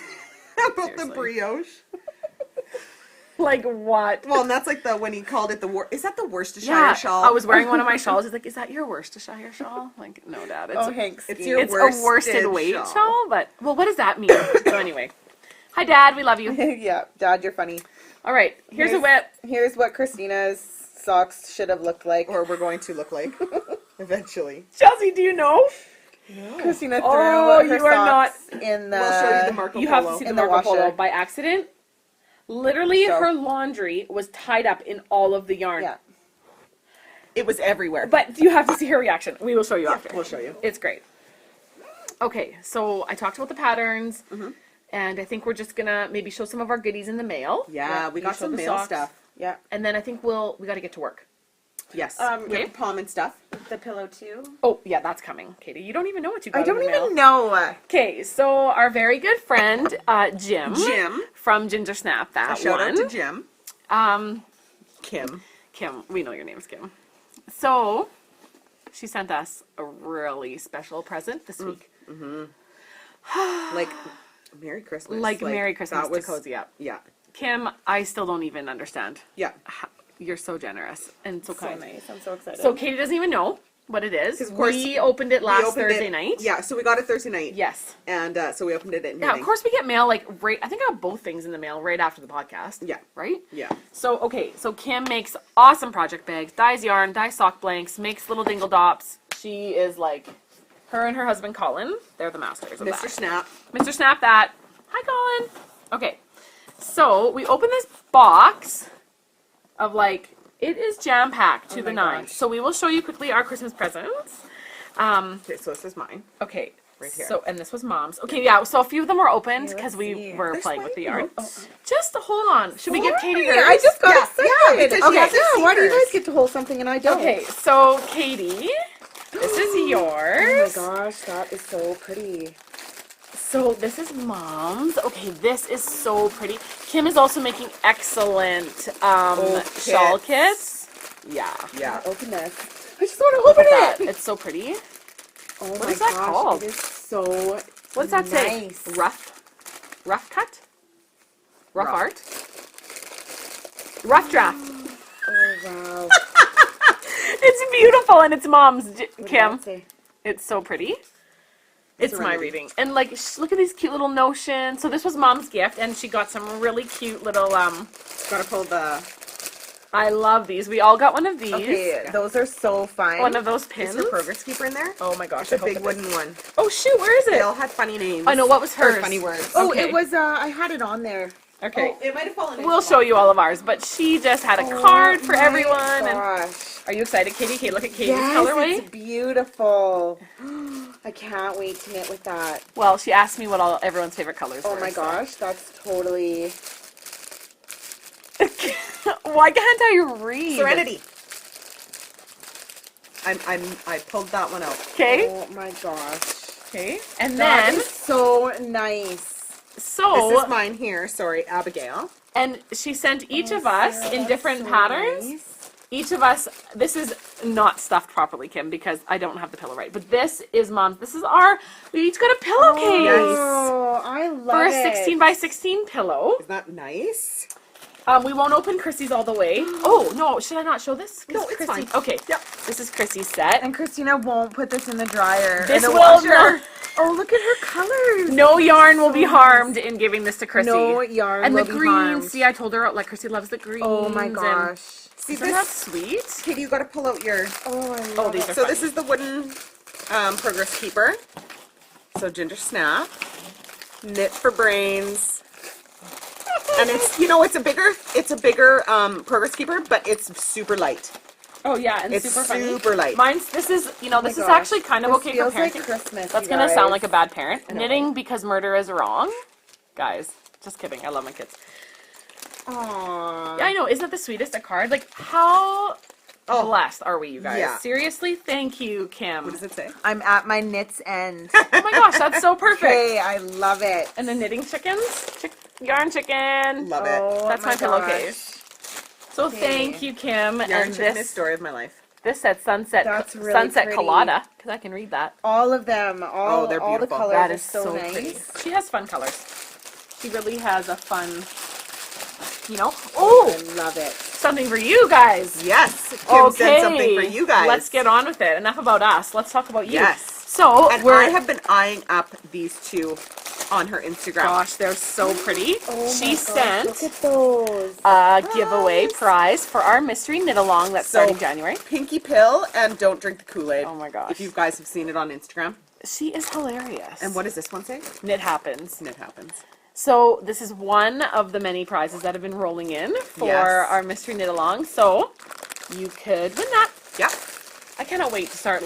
B: About the
A: Seriously.
B: brioche.
A: Like what?
B: Well, and that's like when he called it the Is that the Worcestershire
A: Yeah,
B: shawl?
A: I was wearing one of my shawls. He's like, "Is that your Worcestershire shawl?" I'm like, no, Dad. It's
C: Oh, Hank.
B: It's
C: Skeen.
B: your
A: it's a
B: worsted
A: worsted weight
B: shawl.
A: shawl, but well, what does that mean? So anyway, hi Dad, we love you.
C: yeah, Dad, you're funny.
A: All right, here's a whip.
C: Here's what Christina's socks should have looked like.
B: Or we're going to look like eventually.
A: Chelsea, do you know?
C: Christina threw
A: Oh,
C: her
A: you are not-
C: socks in the.
B: We'll show you the Marco
A: You have
B: Polo.
A: to see the
C: In the
A: Marco Polo
C: washer.
A: by accident. Literally,
C: So-
A: her laundry was tied up in all of the yarn.
C: Yeah.
B: It was everywhere.
A: But you have to see her reaction. We will show you after.
B: we'll show you.
A: It's great. Okay, so I talked about the patterns, and I think we're just gonna maybe show some of our goodies in the mail.
B: Yeah, we
A: You
B: got
A: show
B: some
A: the
B: mail
A: socks.
B: stuff.
C: Yeah.
A: And then I think we got to get to work.
B: Yes.
C: Um,
B: we
A: okay.
B: have the palm and stuff.
C: The pillow too.
A: Oh, yeah, that's coming, Katie. You don't even know what you got
C: I don't
A: in the mail.
C: even know.
A: Okay, so our very good friend, Jim.
B: Jim.
A: From Ginger Snap, that
B: Shout
A: one.
B: out to Jim. Kim.
A: Kim, we know your name's Kim. So, she sent us a really special present this week.
B: Like Merry Christmas.
A: Like Merry Christmas
B: that was,
A: to cozy up.
B: Yeah.
A: Kim, I still don't even understand.
B: Yeah.
A: You're so generous and so
C: So
A: kind.
C: nice. I'm so excited.
A: So Katie doesn't even know what it is.
B: 'Cause of course,
A: we opened it
B: We
A: last
B: opened
A: Thursday
B: it-
A: night.
B: Yeah, so we got it Thursday night.
A: Yes.
B: And so we opened it at
A: Yeah,
B: knitting.
A: of course we get mail like right. I think I got both things in the mail right after the podcast.
B: Yeah.
A: Right?
B: Yeah.
A: So, okay, so Kim makes awesome project bags, dyes yarn, dyes sock blanks, makes little dingle dops. She is like, her and her husband Colin, they're the masters of
B: Mr.
A: that.
B: Snap.
A: Mr. Snap that. Hi, Colin. Okay, so we open this box of like, it is jam-packed to the
C: my
A: nines.
C: gosh.
A: So we will show you quickly our Christmas presents.
B: Okay, so this is mine.
A: Okay.
B: Right here.
A: So, and this was Mom's. Okay, yeah, so a few of them were opened
C: Okay,
A: because
C: let's
A: we
C: see.
A: were
B: There's
A: playing with the
B: mine.
A: yarn. Just hold on. Should we give Katie hers?
C: I just got
B: Yeah,
C: excited.
B: yeah, because she
C: okay.
B: hasn't
C: Yeah,
B: seen
C: why do you
B: hers.
C: guys get to hold something and I don't?
A: Okay, so Katie, this is
C: Oh my
A: yours.
C: gosh, that is so pretty.
A: So this is Mom's. Okay, this is so pretty. Kim is also making excellent shawl kits. Yeah.
B: Yeah.
C: Open this. I just want to
A: Look
C: open
A: at that.
C: it.
A: It's so pretty.
C: Oh
A: What
C: my
A: is that
C: gosh,
A: called?
C: It is so.
A: What does that say?
C: nice.
A: Rough cut? Rough
B: Rough.
A: art? Rough draft.
C: Oh wow.
A: It's beautiful and it's Mom's,
C: What did
A: Kim.
C: that say?
A: It's so pretty. It's my
B: Serenity.
A: reading. And like, look at these cute little notions. So this was Mom's gift and she got some really cute little,
B: Gotta pull the.
A: I love these. We all got one of these.
C: Okay, those are so fine.
A: One of those
B: Is
A: pins.
B: her progress keeper in there?
A: Oh my gosh.
B: It's a
A: I hope
B: big
A: it
B: wooden
A: is.
B: one.
A: Oh shoot, where is
B: They
A: it?
B: all had funny names.
A: I know, what was
B: Or
A: hers?
B: funny words.
C: Oh,
A: Okay.
C: it was. I had it on there.
A: Okay.
B: it might have fallen.
A: We'll show you all of ours, but she just had a card for
C: Oh my
A: everyone. And
C: Gosh.
A: are you excited, Katie? Okay, look at Katie's
C: Yes,
A: colorway.
C: it's beautiful. I can't wait to knit with that.
A: Well, she asked me what all everyone's favorite colors were.
C: Oh my gosh, that's totally.
A: Why can't I read?
B: Serenity. I pulled that one out.
A: Okay.
C: Oh my gosh.
A: Okay. And
C: That
A: then
C: is so nice.
A: So
B: This is mine here. Sorry, Abigail.
A: and she sent each of us in different patterns. Each of us, this is not stuffed properly, Kim, because I don't have the pillow right. But this is Mom's. This is we each got a pillowcase
C: Oh, I love
A: for a
C: it.
A: 16 by 16 pillow.
B: Isn't that nice?
A: We won't open Chrissy's all the way. Oh, no, should I not show this? 'Cause
B: No, it's
A: Chrissy,
B: fine.
A: okay,
B: Yep.
A: this is Chrissy's set.
C: And Christina won't put this in the dryer.
A: This
C: or the
A: will
C: washer.
A: not-
C: Oh, look at her colors.
A: No yarn will be harmed in giving this to Chrissy.
C: No yarn
A: And
C: will
A: the
C: be
A: greens,
C: harmed.
A: see, I told her, like, Chrissy loves the greens.
C: Oh my
A: and-
C: gosh.
B: See
A: Isn't that
B: this?
A: sweet?
B: Katie, you got to pull out your.
C: Oh, I love
A: these
C: it.
A: are
B: So
A: fun.
B: this is the wooden progress keeper. So ginger snap, knit for brains, and it's it's a bigger progress keeper, but it's super light.
A: Oh, yeah, and
B: It's
A: super funny.
B: super light.
A: This is, this
C: my
A: is
C: gosh.
A: actually kind of
C: This
A: okay for
C: feels like
A: parenting.
C: Christmas.
A: That's
C: you
A: going to
C: guys.
A: sound like a bad parent.
B: know,
A: Knitting because murder is wrong. Guys, just kidding. I love my kids.
B: Aww.
A: Yeah, I know. Isn't that the sweetest a card? Like, how blessed are we, you guys?
B: Yeah.
A: Seriously? Thank you, Kim.
B: What does it say?
C: I'm at my knits end.
A: Oh my gosh, that's so perfect.
C: Okay, I love it.
A: And the knitting chickens? Yarn chicken.
B: Love it.
C: Oh,
A: That's my
C: gosh.
A: pillowcase. So thank you, Kim.
B: Yarn
A: And
B: chicken is
A: this
B: story of my life.
A: said Sunset
C: That's really
A: Sunset
C: pretty.
A: Colada, because I can read that.
C: All of them. All,
B: they're
C: all the
B: beautiful.
C: colors
A: That
C: are
A: is
C: so,
A: so
C: nice.
A: pretty. She has fun colors. She really has a fun, Oh,
C: I love it.
A: something for you guys.
B: Yes. Kim said something for you guys.
A: Let's get on with it. Enough about us. Let's talk about you.
B: Yes.
A: So
B: And
A: we're.
B: I have been eyeing up these two on her Instagram.
A: Gosh, they're so pretty.
C: Oh
A: She
C: my gosh,
A: sent
C: Look at those.
A: a giveaway prize for our mystery knit along that's
B: So-
A: starting January.
B: Pinky Pill and Don't Drink the Kool-Aid.
A: Oh my gosh.
B: If you guys have seen it on Instagram.
A: She is hilarious.
B: And what does this one say?
A: knit happens?
B: Knit happens.
A: So this is one of the many prizes that have been rolling in for
B: Yes.
A: our mystery knit along. So you could win that.
B: Yep.
A: I cannot wait to start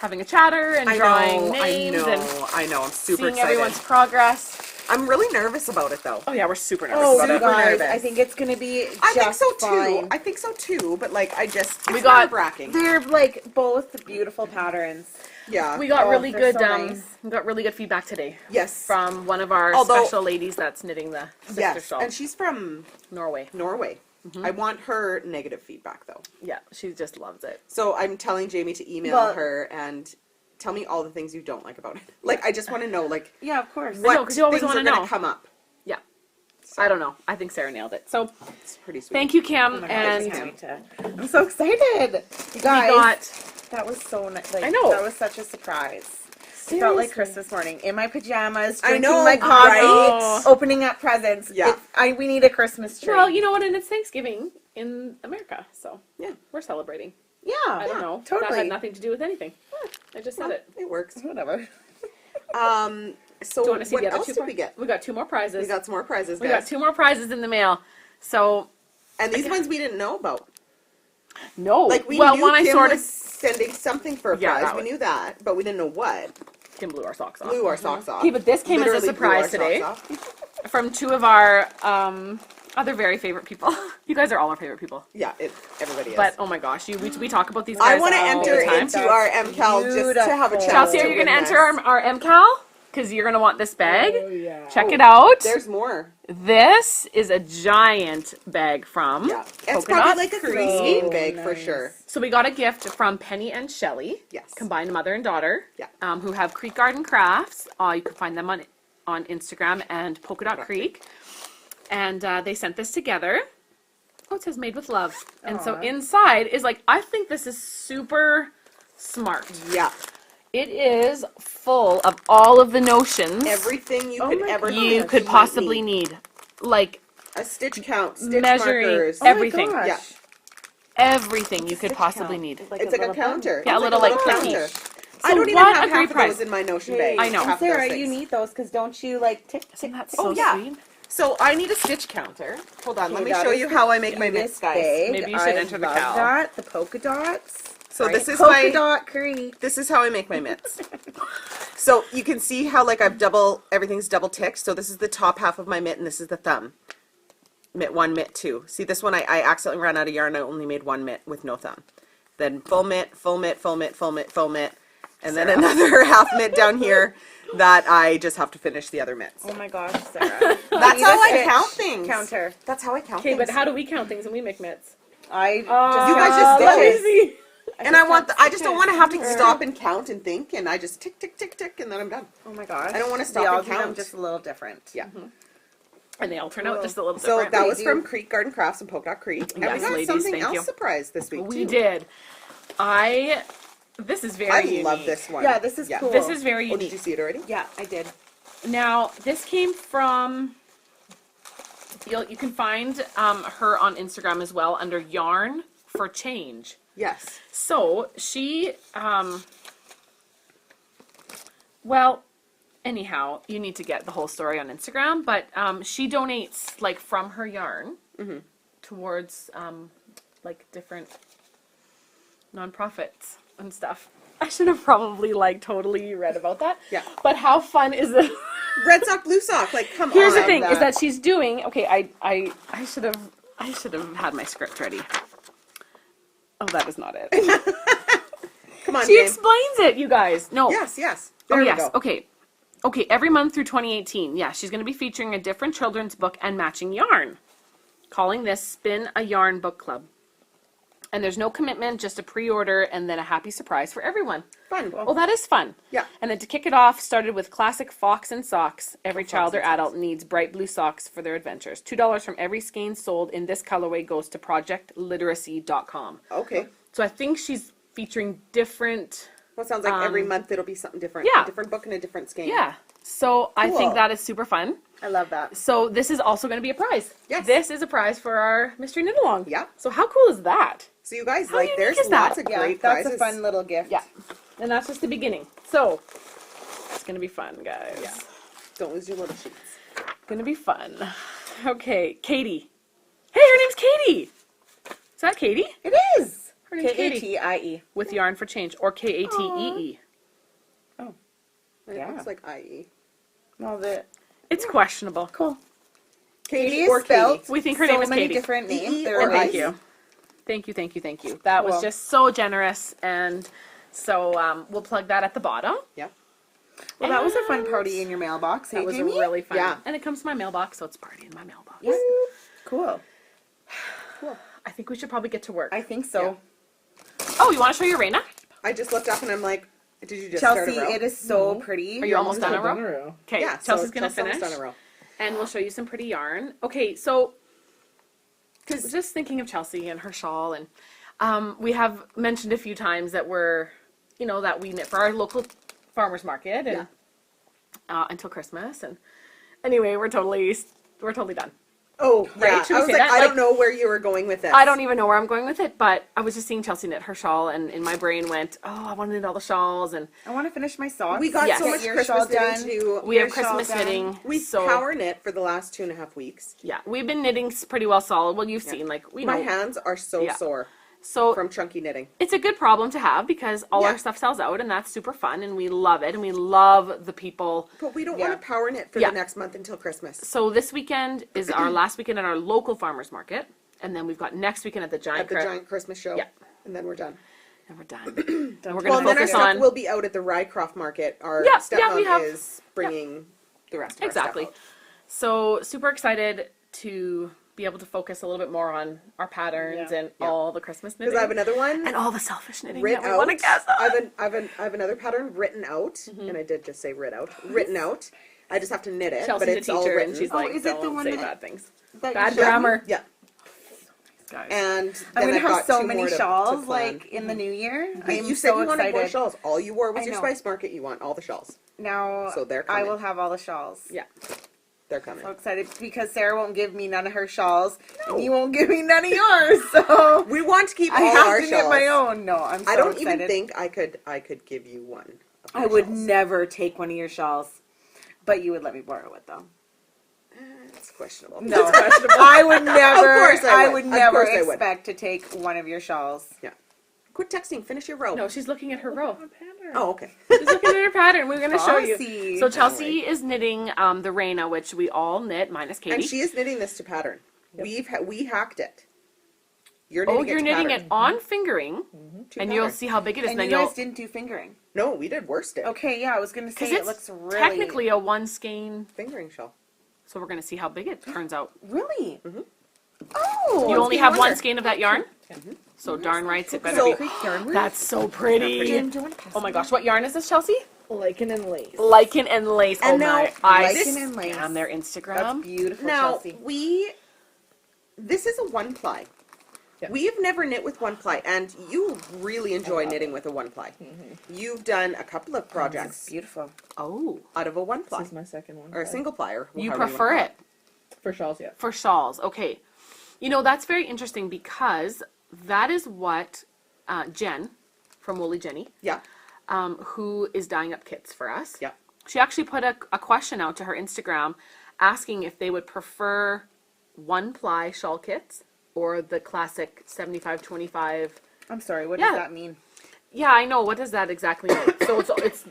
A: having a chatter and drawing names and
B: I know. I'm super
A: seeing
B: excited.
A: everyone's progress.
B: I'm really nervous about it though.
A: Oh yeah, we're super nervous
C: Oh,
A: about
C: you
A: it.
B: Super
C: guys,
B: nervous.
C: I think it's gonna be
B: I think
C: just
B: so too.
C: fine.
B: I think so too. But
A: We
B: it's
A: got-
B: nerve-wracking.
C: They're like both beautiful patterns.
B: Yeah.
A: We got
C: Oh,
A: really
C: they're
A: good
C: so nice.
A: we got really good feedback today
B: Yes.
A: from one of our
B: Although-
A: special ladies that's knitting the sister
B: Yes.
A: shawl.
B: And she's from
A: Norway.
B: Norway. I want her negative feedback though.
A: Yeah, she just loves it.
B: So I'm telling Jamie to email
C: Well-
B: her and tell me all the things you don't like about it. Like I just want to know
C: Yeah, of course.
A: know,
B: what
A: 'cause you always
B: things
A: wanna
B: are gonna
A: know.
B: come up.
A: Yeah. I don't know. I think Sarah nailed it. So
B: It's pretty sweet.
A: thank you, Kim.
C: I
A: and
C: can't wait to- I'm so excited. You
A: we
C: guys,
A: got
C: that was so nice. Like,
A: I know.
C: That was such a surprise. It felt like
A: Seriously.
C: Christmas morning in my pajamas,
B: I
C: drinking
B: know,
C: my coffee,
A: right?
C: opening up presents.
B: Yeah.
C: We need a Christmas tree.
A: well, you know what? And it's Thanksgiving in America, so
B: Yeah.
A: we're celebrating.
C: yeah,
A: I don't know.
C: totally.
A: That had nothing to do with anything. I just said it.
B: It works.
C: Whatever.
B: So
A: Do you want to see
B: what
A: the other
B: else
A: two?
B: did we get?
A: We got two more prizes.
B: We got some more prizes,
A: We
B: guys.
A: got two more prizes in the mail. So
B: And these ones we didn't know about.
A: no,
B: Like we
A: well,
B: knew
A: when I
B: Kim
A: sort
B: was
A: of
B: sending something for a
A: Yeah,
B: prize.
A: that
B: We
A: was-
B: knew that, but we didn't know what.
A: Kim blew our socks off.
B: Blew our socks off.
A: Okay, but this came as a
B: Literally blew our
A: surprise today
B: socks off.
A: from two of our other very favorite people. You guys are all our favorite people.
B: Yeah, everybody is.
A: But oh my gosh, we talk about these guys
B: I want to
A: all
B: enter
A: the time.
B: into our MCAL just to have a
C: Beautiful.
B: chance.
A: Chelsea,
B: to
A: are you
B: win
A: going to
B: this.
A: enter our MCAL? Because you're going to want this bag.
C: Oh, yeah.
A: Check it out.
B: There's more.
A: This is a giant bag from
B: Yeah, it's
A: Coconut
B: probably like a
A: Creek.
B: 3 bag for
C: nice.
B: sure.
A: So we got a gift from Penny and Shelley.
B: Yes.
A: Combined mother and daughter.
B: Yeah.
A: Who have Creek Garden Crafts. You can find them on Instagram and Polka Dot Creek. And they sent this together. Oh, it says made with love. And so
C: Aw.
A: inside is I think this is super smart.
B: Yeah,
A: It is full of all of the notions
B: everything you
C: Oh
B: could
C: my
B: ever
C: gosh.
A: you
B: think
A: could
B: might
A: possibly need. Like
B: a stitch count, stitch
A: measuring
B: markers.
C: Oh my
A: everything.
C: gosh.
B: Yeah.
A: everything you could
C: Stitch
A: possibly
C: count.
A: need.
B: It's like a counter.
A: Yeah, a
B: It's
A: little,
B: like
A: like,
B: counter.
A: clicky.
B: I
A: So
B: don't even
A: what
B: have
A: a great
B: half of
A: prize.
B: those in my Notion
C: Hey,
B: bag.
A: I know.
B: Half
C: And
B: of
C: Sarah,
B: those
C: you
B: things.
C: need those because don't you like tick tick?
A: Isn't that
C: tick?
A: so
B: Oh, yeah.
A: sweet?
B: So I need a stitch counter. Hold on, let
C: Okay,
B: me
C: that
B: show
C: is
B: you
C: the
B: how I make my
C: This
B: mitts, guys.
C: bag,
A: Maybe you should
C: I
A: enter the
C: love
A: cal.
C: that. The polka dots.
B: So
C: right?
B: this is
C: polka
B: my
C: dot creek.
B: this is how I make my mitts. So you can see how everything's double ticked. So this is the top half of my mitt and this is the thumb. Mitt 1, mitt 2. See this one I accidentally ran out of yarn. I only made 1 mitt with no thumb. Then full mitt, full mitt, full mitt, full mitt, full mitt. And then another half mitt down here. that I just have to finish the other mitts.
C: Oh my gosh, Sarah.
B: That's
C: need
B: how
C: a
B: I
C: Stitch
B: count things.
C: Counter.
B: That's how I count
A: Okay,
B: things.
A: but how do we count things when we make mitts?
C: I
B: You guys just
A: let me
B: stitches.
A: see.
B: And I just don't want to have to stop and count and think, and I just tick, tick, tick, tick, and then I'm done.
C: Oh my gosh.
B: I don't wanna stop
C: They all
B: and
C: do them
B: count.
C: just a little different.
B: Yeah.
A: And they all turn out just a little
B: So
A: different.
B: that was
C: do.
B: from Creek Garden Crafts and Polk Dot Creek. And
A: Yes,
B: we got
A: ladies,
B: something
A: thank
B: else
A: you.
B: surprised this week,
A: We
B: too.
A: did. This is very
B: I
A: unique.
B: love this one.
C: Yeah, this is cool.
A: This is very
B: Oh, did
A: unique.
B: you see it already?
C: Yeah, I did.
A: Now, this came from, you can find her on Instagram as well under Yarn for Change.
B: Yes.
A: So, she, well, anyhow, you need to get the whole story on Instagram, but she donates, like, from her yarn towards, like, different nonprofits and stuff. I should have probably, like, totally read about that.
B: Yeah.
A: But how fun is it?
B: Red sock, blue sock. Like, come on.
A: Here's the thing, is that she's doing, okay, I should have had my script ready. Oh, that is not it.
B: Come on,
A: She
B: James.
A: explains it, you guys. No.
B: Yes, yes.
A: Oh,
B: There we
A: yes.
B: go.
A: Okay. Okay, every month through 2018, yeah, she's going to be featuring a different children's book and matching yarn, calling this Spin a Yarn Book Club. And there's no commitment, just a pre-order and then a happy surprise for everyone.
B: Fun.
A: Oh, that is fun.
B: Yeah.
A: And then to kick it off, started with classic fox and socks. Every child or adult needs bright blue socks for their adventures. $2 from every skein sold in this colorway goes to projectliteracy.com.
B: Okay.
A: So I think she's featuring different...
B: Well, it sounds like every month it'll be something different.
A: Yeah.
B: A different book and a different skein.
A: Yeah. So I
B: Cool.
A: think that is super fun.
C: I love that.
A: So this is also going to be a prize.
B: Yes.
A: This is a prize for our Mystery Knit Along.
B: Yeah.
A: So how cool is that?
B: So you guys,
A: How
B: like,
A: unique
B: there's
A: is that?
B: lots of
C: Yeah,
B: great
C: that's
B: prizes.
C: a fun little gift.
A: Yeah. And that's just the beginning. So it's going to be fun, guys.
B: Yeah. Don't lose your little sheets.
A: Going to be fun. Okay, Katie. Hey, her name's Katie. Is that Katie?
C: It is.
A: Her name's Katie.
C: Katie.
A: With Yarn for Change, or Katee.
C: Oh.
B: And
C: Yeah.
B: It looks like IE.
C: Well, the
A: It's questionable.
C: cool.
B: Katie
C: Katie
B: or
C: is spelled.
B: Katie.
A: We think her
C: so
A: name is
C: many
A: Katie.
C: different names.
B: E
C: There
B: or
C: are
A: Thank
B: Ice.
A: you. Thank you, thank you, thank you. That was
C: Cool.
A: just so generous. And so we'll plug that at the bottom.
B: Yeah.
C: Well, that was a fun
A: And
C: party in your mailbox.
A: That
C: Hey,
A: was
C: Jamie?
A: really fun.
B: Yeah.
A: And it comes to my mailbox, so it's party in my mailbox.
C: Yeah. Cool.
A: I think we should probably get to work.
C: I think so.
A: Oh, you want to show your Reina?
B: I just looked up and I'm like, did you just start
C: Chelsea,
B: a row?
C: it is so pretty.
A: Are you almost done a row? Okay,
B: Yeah.
A: Chelsea's
B: so
A: going to
B: Chelsea's almost
A: finish.
B: done a row.
A: And we'll show you some pretty yarn. Okay, so because just thinking of Chelsea and her shawl, and we have mentioned a few times that we're, that we knit for our local farmers market and until Christmas. And anyway, we're totally done.
B: Oh,
A: Right?
B: yeah.
A: Should
B: I
A: we
B: was
A: say
B: like,
A: that?
B: I
A: Like-
B: don't know where you were going with this.
A: I don't even know where I'm going with it, but I was just seeing Chelsea knit her shawl, and in my brain went, oh, I want to knit all the shawls, and
C: I want to finish my socks.
B: We got
A: Yes.
B: so
A: Get
B: much
C: your
B: Christmas
C: shawl
B: knitting
C: done.
B: to do.
A: we have
C: Your shawl
A: Christmas
C: done.
A: knitting.
B: We
A: so
B: power knit for the last 2.5 weeks.
A: yeah, we've been knitting pretty well solid. Well, you've seen, like, we
B: My
A: know.
B: hands are so
A: Yeah.
B: sore
A: So
B: from chunky knitting.
A: it's a good problem to have because all
B: Yeah.
A: our stuff sells out, and that's super fun, and we love it, and we love the people.
B: But we don't
C: Yeah.
B: want to power knit for
A: Yeah.
B: the next month until Christmas.
A: So this weekend is our last weekend at our local farmers market, and then we've got next weekend at the Giant
B: At the giant Christmas show.
A: Yeah.
B: And then we're done.
A: and we're done. And we're
B: Well,
A: gonna
B: and then our
A: focus
B: stuff
A: on
B: will be out at the Rycroft market. Our
A: Yeah,
B: stepmom
A: we have-
B: is bringing the rest of
A: exactly.
B: our stuff
A: So super excited to be able to focus a little bit more on our patterns
C: Yeah.
A: and
B: Yeah.
A: all the Christmas knitting
B: Because I have another one
A: and all the selfish knitting
B: written
A: that we
B: out.
A: want to guess on.
B: I have another pattern written out, and I did just say writ out. Written out. I just have to knit it,
A: Chelsea's
B: but it's
A: a
B: all
A: teacher,
B: written.
A: and she's
C: Oh,
A: like,
C: is it the
A: don't
C: one
A: say
C: that-
A: bad things.
C: That you
A: Bad
C: showed me?
A: grammar.
B: Yeah.
A: Guys.
B: And
C: I'm
B: then
C: gonna
B: I've
C: have
B: got
C: so
B: two
C: many
B: more to
C: shawls
B: plan.
C: like in the new year.
B: But
C: I'm
B: you said
C: so
B: you wanted more
C: excited.
B: shawls. All you wore was
C: I
B: your
C: know.
B: Spice Market. You want all the shawls.
C: Now
B: So they're
C: I
B: coming.
C: will have all the shawls.
A: Yeah.
B: They're coming.
C: So excited because Sarah won't give me none of her shawls,
B: No.
C: and you won't give me none of yours. So
B: We want to keep
C: I
B: all
C: have
B: our
C: to
B: shawls.
C: get my own. No, I'm so
B: I don't
C: excited.
B: even think I could give you one. of
C: I
B: my
C: would
B: shawls.
C: never take one of your shawls, but you would let me borrow it though.
B: It's questionable.
C: No, I would never.
B: course I
C: I
B: would.
C: would
B: Of
C: never
B: course I would.
C: expect to take one of your shawls.
B: Yeah. Quit texting. Finish your row.
A: No, she's looking at her row.
B: Oh, okay.
A: She's looking at her pattern. We're going to show you.
C: Bossy.
A: So Chelsea is knitting the Reina, which we all knit, minus Katie.
B: And she is knitting this to pattern. We hacked it. You're knitting
A: you're knitting
B: pattern.
A: it on fingering,
B: To
A: and you'll
B: pattern.
A: see how big it is.
C: And
A: then
C: you
A: you'll
C: guys didn't do fingering.
B: No, we did worsted.
C: Okay, yeah, I was gonna say
A: because
C: it
A: it's
C: looks really
A: technically a one skein.
B: Fingering shawl.
A: So we're gonna see how big it turns out.
C: really.
B: Mhm.
C: Oh,
A: You only
B: skein
A: have one
B: wonder.
A: skein of that yarn, so darn right it better
B: So-
A: be. That's so pretty.
C: Jen, do you want to pass
A: Oh my gosh, what yarn is this, Chelsea?
E: Lichen and lace.
A: Lichen and lace.
B: And
A: oh
B: now,
A: my! I
C: lichen and lace.
A: scam their
C: That's
A: Instagram.
C: beautiful,
B: Now
C: Chelsea.
B: this is a one ply.
E: Yeah.
B: We've never knit with one ply, and you really enjoy knitting with a one ply. You've done a couple of
C: It's
B: projects
C: beautiful.
A: Oh,
B: out of a one ply
E: This is my second one.
B: or a single ply, or
A: you
B: however
A: prefer
B: wanna call
A: it
E: For shawls, yeah.
A: for shawls? Okay, you know that's very interesting because that is what Jen from Woolly Jenny,
B: Yeah.
A: who is dyeing up kits for us.
B: Yeah.
A: She actually put a question out to her Instagram asking if they would prefer one ply shawl kits or the classic 75-25.
C: I'm sorry. What
A: Yeah.
C: does that mean?
A: Yeah, I know. What does that exactly mean? So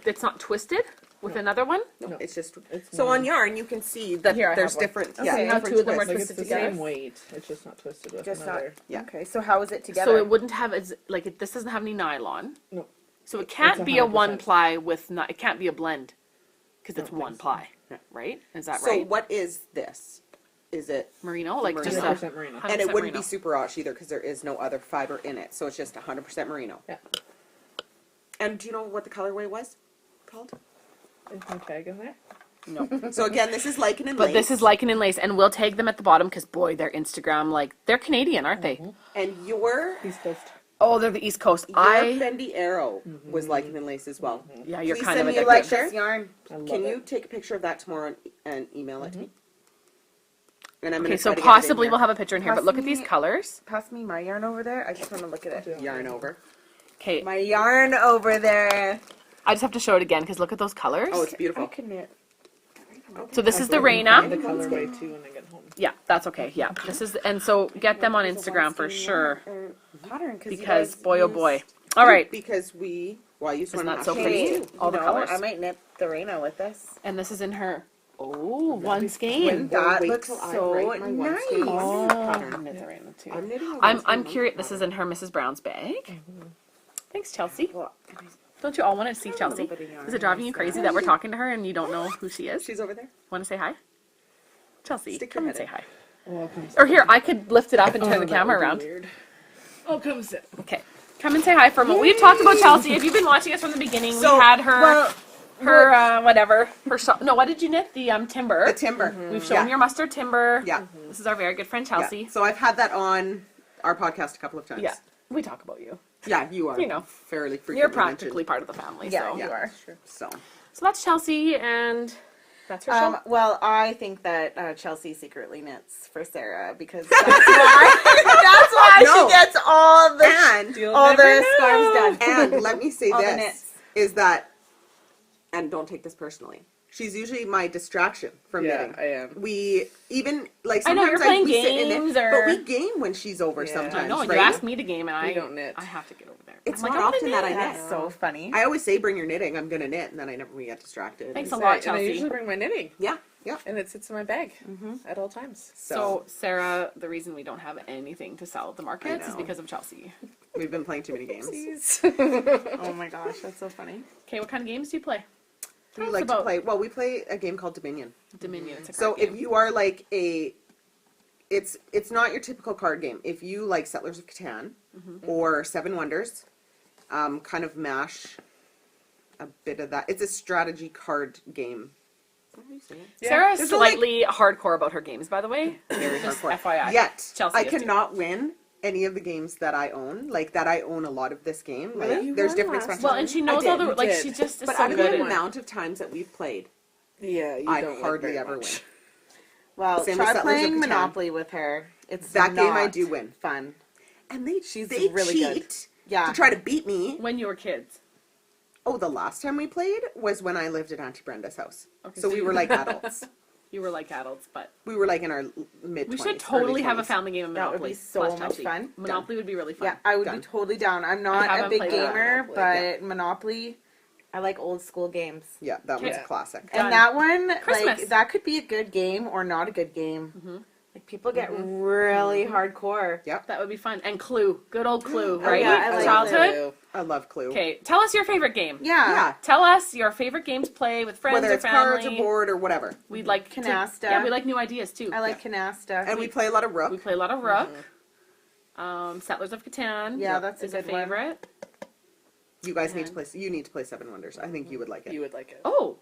A: it's not twisted with another one?
B: No, it's just
E: It's
B: so
E: one.
B: on yarn you can see that
C: Here, I
B: there's
C: have one.
B: different.
C: Okay.
B: Yeah,
C: How
B: different
A: two of them are
B: twists.
E: Like it's
A: twisted
E: the
A: together?
E: same weight. It's just not twisted with
C: Just
E: another.
B: Yeah.
C: Okay, so how is it together?
A: So it wouldn't have as like this doesn't have any nylon.
E: No.
A: So it can't
E: It's
A: be a
E: 100%.
A: one ply with it can't be a blend because it's
E: don't
A: one
E: think so.
A: ply,
B: Yeah.
A: right? Is that
B: So
A: right?
B: what is this? Is it?
A: Merino, like
B: Merino.
A: just a
E: 100% merino.
A: 100%
B: And it wouldn't
A: merino.
B: be super wash either because there is no other fiber in it. So it's just 100% merino.
E: Yeah.
B: And do you know what the colorway was called?
E: Is my tag in there?
A: No.
B: So again, this is lichen and
A: But
B: lace.
A: this is lichen and lace, and we'll tag them at the bottom because boy, their Instagram like they're Canadian, aren't they?
B: And your
E: East Coast.
A: Oh, they're the East Coast.
B: your bendy arrow was lichen and lace as well.
A: Yeah, you're
B: Please
A: kind of
B: send me
A: addicted.
B: a
C: like
B: picture.
C: this yarn.
E: I love
B: Can
E: it.
B: you take a picture of that tomorrow and email it to me? And I'm
A: Okay,
B: gonna
A: so
B: try to get it in
A: possibly
B: here.
A: we'll have a picture in here, but look at these
C: Possibly-
A: colors.
C: Pass me my yarn over there. I just want to look at it.
B: yarn over.
A: Okay,
C: My yarn over there.
A: I just have to show it again because look at those colors.
B: Oh, it's beautiful.
C: I can knit.
A: So this is the
E: I'll
A: Reina.
E: find the colorway too when I get home.
A: Yeah, that's okay. Yeah, this is, and so get them on Instagram for sure
C: Pattern
A: because boy oh boy. All right,
B: Because we, well, you just
A: Isn't
B: want
A: that
B: to
A: so pretty? All the colors.
C: I might knit the Reina with this.
A: and this is in her. Oh, one skein.
C: That looks so nice.
A: Oh,
B: pattern.
A: knit the Reina too.
B: I'm knitting a
A: I'm
B: one-skein
A: curious.
B: pattern.
A: This is in her Mrs. Brown's bag. Thanks, Chelsea.
C: Well,
A: Don't you all want to see Chelsea?
C: bit of yarn
A: Is it driving you crazy that we're talking to her and you don't know who she is?
B: She's over there.
A: Want to say hi? Chelsea,
B: Stick
A: come
B: your
A: and say
B: head
A: hi.
E: Oh, I'll come
A: Or here, I could lift it up and turn the
E: that
A: camera
E: would be
A: around.
E: Weird. Oh, come sit.
A: Okay. Come and say hi for a moment. We've talked about Chelsea. If you've been watching us from the beginning,
B: So,
A: we had her,
C: well,
A: whatever. Her no, what did you knit? The timber.
B: The timber.
A: We've shown
B: Yeah.
A: your mustard timber.
B: Yeah.
A: This is our very good friend
B: Yeah.
A: Chelsea.
B: So I've had that on our podcast a couple of times.
A: Yeah. We talk about you.
B: Yeah, you are.
A: You know.
B: fairly frequently
A: You're practically part of the family.
C: Yeah,
A: So.
C: you are.
B: So
A: So that's Chelsea, and that's her show.
C: Well, I think that Chelsea secretly knits for Sarah because that's why
B: No.
C: she gets all the
B: and
C: all the scarves done.
B: and let me say
C: All the
B: this
C: knits.
B: is that, and don't take this personally. She's usually my distraction from
E: Yeah,
B: knitting.
E: I am.
B: We even like
A: I know,
B: sometimes
A: you're playing
B: we sit in
A: games
B: it,
A: or-
B: but we game when she's over
E: Yeah.
B: sometimes.
A: I know,
B: right?
A: you asked me to game, and I
E: don't knit.
A: I have to get over there.
B: It's
A: I'm like,
B: not
A: I wanna
B: often that I
A: knit.
B: knit.
C: That's so funny.
B: I always say, "Bring your knitting." I'm gonna knit, and then I never we get distracted.
A: Thanks a
E: And
A: lot,
E: I
A: Chelsea.
E: usually bring my knitting,
B: Yeah, yeah.
E: and it sits in my bag at all times.
A: So, Sarah, the reason we don't have anything to sell at the markets is
B: know.
A: because of Chelsea.
B: We've been playing too many games.
C: Oh my gosh, that's so funny.
A: Okay, what kind of games do you play?
B: We
A: Tell us
B: like to
A: about
B: play. Well, we play a game called Dominion.
A: Dominion. It's a
B: So
A: card
B: if
A: game.
B: you are like it's not your typical card game. If you like Settlers of Catan or Seven Wonders, kind of mash a bit of that. It's a strategy card game. How do you say it?
A: Sarah's
B: There's a, like-
A: slightly hardcore about her games, by the way.
B: Very
A: Just
B: hardcore.
A: FYI.
B: Yet
A: Chelsea
B: I
A: is too.
B: cannot win any of the games that I own. Like that, I own a lot of this game. Like
E: Really? You
B: there's
E: won
B: different
E: last
B: special.
A: Well, and she knows
E: I
A: all
E: did,
A: the
E: you
A: like.
E: did.
A: She just is
B: but
A: so
B: out of
A: good.
B: the
A: at-
B: amount of times that we've played,
E: Yeah, you
B: I
E: don't like
B: hardly
E: very
B: ever
E: much.
B: win.
C: Well,
B: Same with
C: try
B: Settlers of
C: playing
B: Catan.
C: Monopoly with her. It's
B: That game I
C: not
B: do win.
C: Fun.
B: And they
C: She's
B: they
C: really
B: cheat
C: good. Yeah.
B: to try to beat me.
A: when you were kids.
B: Oh, the last time we played was when I lived at Auntie Brenda's house.
A: Okay,
B: so
A: so
B: we
A: you-
B: were like adults.
A: You were like adults, but
B: We were like in our mid.
A: we should totally have a family game of
C: That would
A: Monopoly.
C: be so
A: plus
C: much
A: Chelsea.
C: fun.
A: Monopoly would be really fun.
C: Yeah, I would
B: Done.
C: be totally down. I'm not
A: haven't
C: a big
A: played
C: gamer,
E: Monopoly,
C: but
B: yeah.
C: Monopoly, I like old school games.
B: Yeah, that was
E: Yeah.
B: a classic.
A: Done.
C: And that one,
A: Christmas.
C: like, that could be a good game or not a good game. Like people get really hardcore.
B: Yep.
A: That would be fun. And Clue. Good old Clue, right?
C: yeah, I like
A: Childhood.
B: I love Clue.
A: Okay, tell us your favorite game.
C: Yeah.
B: Yeah.
A: Tell us your favorite game to play with friends
B: Whether
A: or
B: it's
A: family.
B: cards or board or whatever.
A: We'd like
C: Canasta.
A: Yeah, we like new ideas too.
C: I like Canasta.
B: And we play a lot of Rook.
A: We play a lot of Rook. Settlers of Catan.
C: Yeah, that's a
A: is
C: good
A: a favorite.
B: You guys need to play. You need to play Seven Wonders. I think you would like it.
E: You would like it.
A: Oh,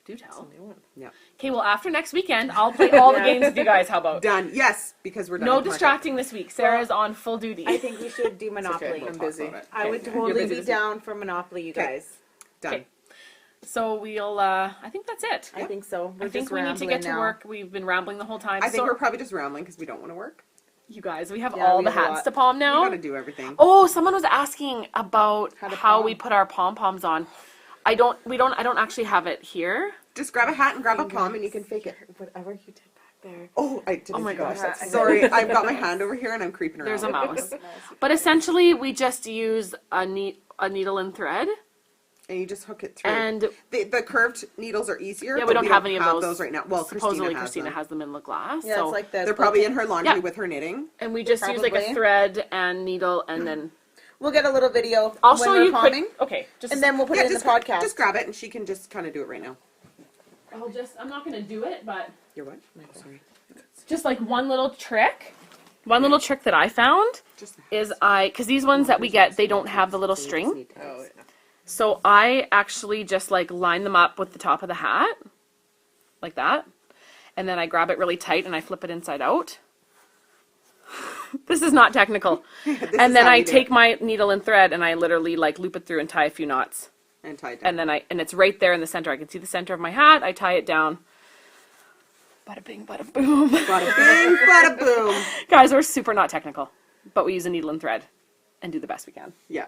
A: do
E: It's
A: tell.
E: a new one.
B: Yeah.
A: Okay, well after next weekend, I'll play all the games with you guys. How about?
B: Done. Yes, because we're done.
A: No
B: with Market.
A: distracting this week. Sarah's on full duty.
C: I think we should do Monopoly.
B: We'll
E: I'm
B: talk
E: busy.
B: about it.
C: I would
A: Okay.
C: totally
E: busy
C: be
E: this week.
C: down for Monopoly, you
B: Okay.
C: guys.
B: Done.
A: Okay. So we'll. I think that's it.
C: I think so. We're
A: I think
C: just
A: we need to get to
C: rambling now.
A: work. We've been rambling the whole time.
B: I think
A: so,
B: we're probably just rambling because we don't want to work.
A: you guys, we have
C: Yeah,
A: all
C: we
A: the
C: have a
A: hats
C: lot.
A: to palm
B: We
A: now.
B: gotta do everything.
A: Oh, someone was asking about
C: How to
A: how
C: palm.
A: we put our pom poms on. I don't actually have it here.
B: Just grab a hat and grab a palm and you can fake it.
C: Whatever you did back there.
B: Oh, I didn't.
A: Oh my
B: do
A: gosh,
B: that.
A: that's
B: Sorry. I've got my hand over here and I'm creeping around.
A: There's a mouse. But essentially, we just use a needle and thread.
B: And you just hook it through.
A: And
B: the curved needles are easier.
A: yeah,
B: but
A: we don't have any of
B: those right now. Well,
A: supposedly
B: Christina
A: has them in the glass.
C: Yeah,
A: so
C: it's like the
B: They're probably in her laundry
A: Yeah.
B: with her knitting.
A: and we just use like a
C: Probably.
A: thread and needle, and then
C: We'll get a little video
A: I'll
C: when
A: show
C: we're
A: you
C: palming,
A: quick. Okay, just
C: and then we'll put it in the
B: just,
C: podcast.
B: just grab it and she can just kind of do it right now.
A: I'm not gonna do it, but
B: You're what? Sorry.
A: just like one little trick that I found
B: Just the
A: is because these ones that we get, they don't have the little string.
E: Oh, yeah.
A: So I actually just like line them up with the top of the hat, like that. And then I grab it really tight and I flip it inside out. This is not technical. And then I take my needle and thread and I literally like loop it through and tie a few knots.
B: and tie it down.
A: And then and it's right there in the center. I can see the center of my hat. I tie it down. Bada bing, bada boom.
B: Bada bing, bada boom.
A: Guys, we're super not technical, but we use a needle and thread and do the best we can.
B: Yeah.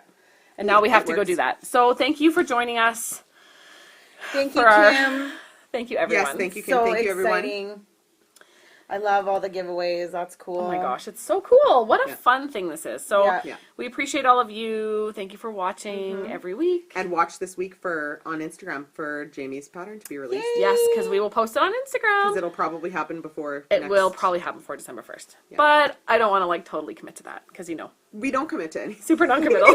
A: And now we have
B: It
A: to go
B: works.
A: do that. So thank you for joining us.
C: Thank you,
A: for our-
C: Kim.
A: Thank you, everyone.
B: Yes, thank you, Kim.
C: So
B: Thank you, everyone.
C: exciting. I love all the giveaways. That's cool.
A: Oh my gosh, it's so cool. What a
B: Yeah.
A: fun thing this is. So
C: Yeah.
B: Yeah.
A: we appreciate all of you. Thank you for watching every week.
B: And watch this week on Instagram for Jamie's pattern to be released.
A: Yes, because we will post it on
B: Because
A: Instagram.
B: it'll probably happen before
A: It
B: next-
A: will probably happen before December 1st.
B: Yeah.
A: But I don't want to like totally commit to that because
B: We don't commit to any.
A: super non-committal.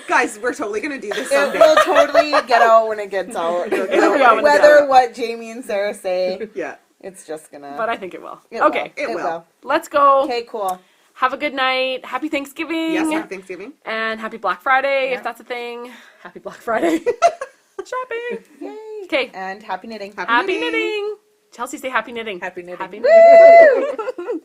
B: Guys, we're totally going to do this
C: It
B: someday.
C: will totally get out when it gets out.
A: It'll be out when it
C: Whether
B: gets
C: what Jamie and Sarah say,
B: Yeah.
C: it's just gonna.
A: But I think it will.
C: It
A: Okay,
C: will.
B: It will.
A: let's go.
C: Okay, cool.
A: Have a good night. Happy Thanksgiving.
B: Yes, happy Thanksgiving.
A: And happy Black Friday,
C: Yeah.
A: if that's a thing. Happy Black Friday. Shopping.
C: Yay.
A: Okay.
C: And happy knitting.
A: Happy knitting. Chelsea, say happy knitting.
E: Happy knitting.
A: Happy knitting.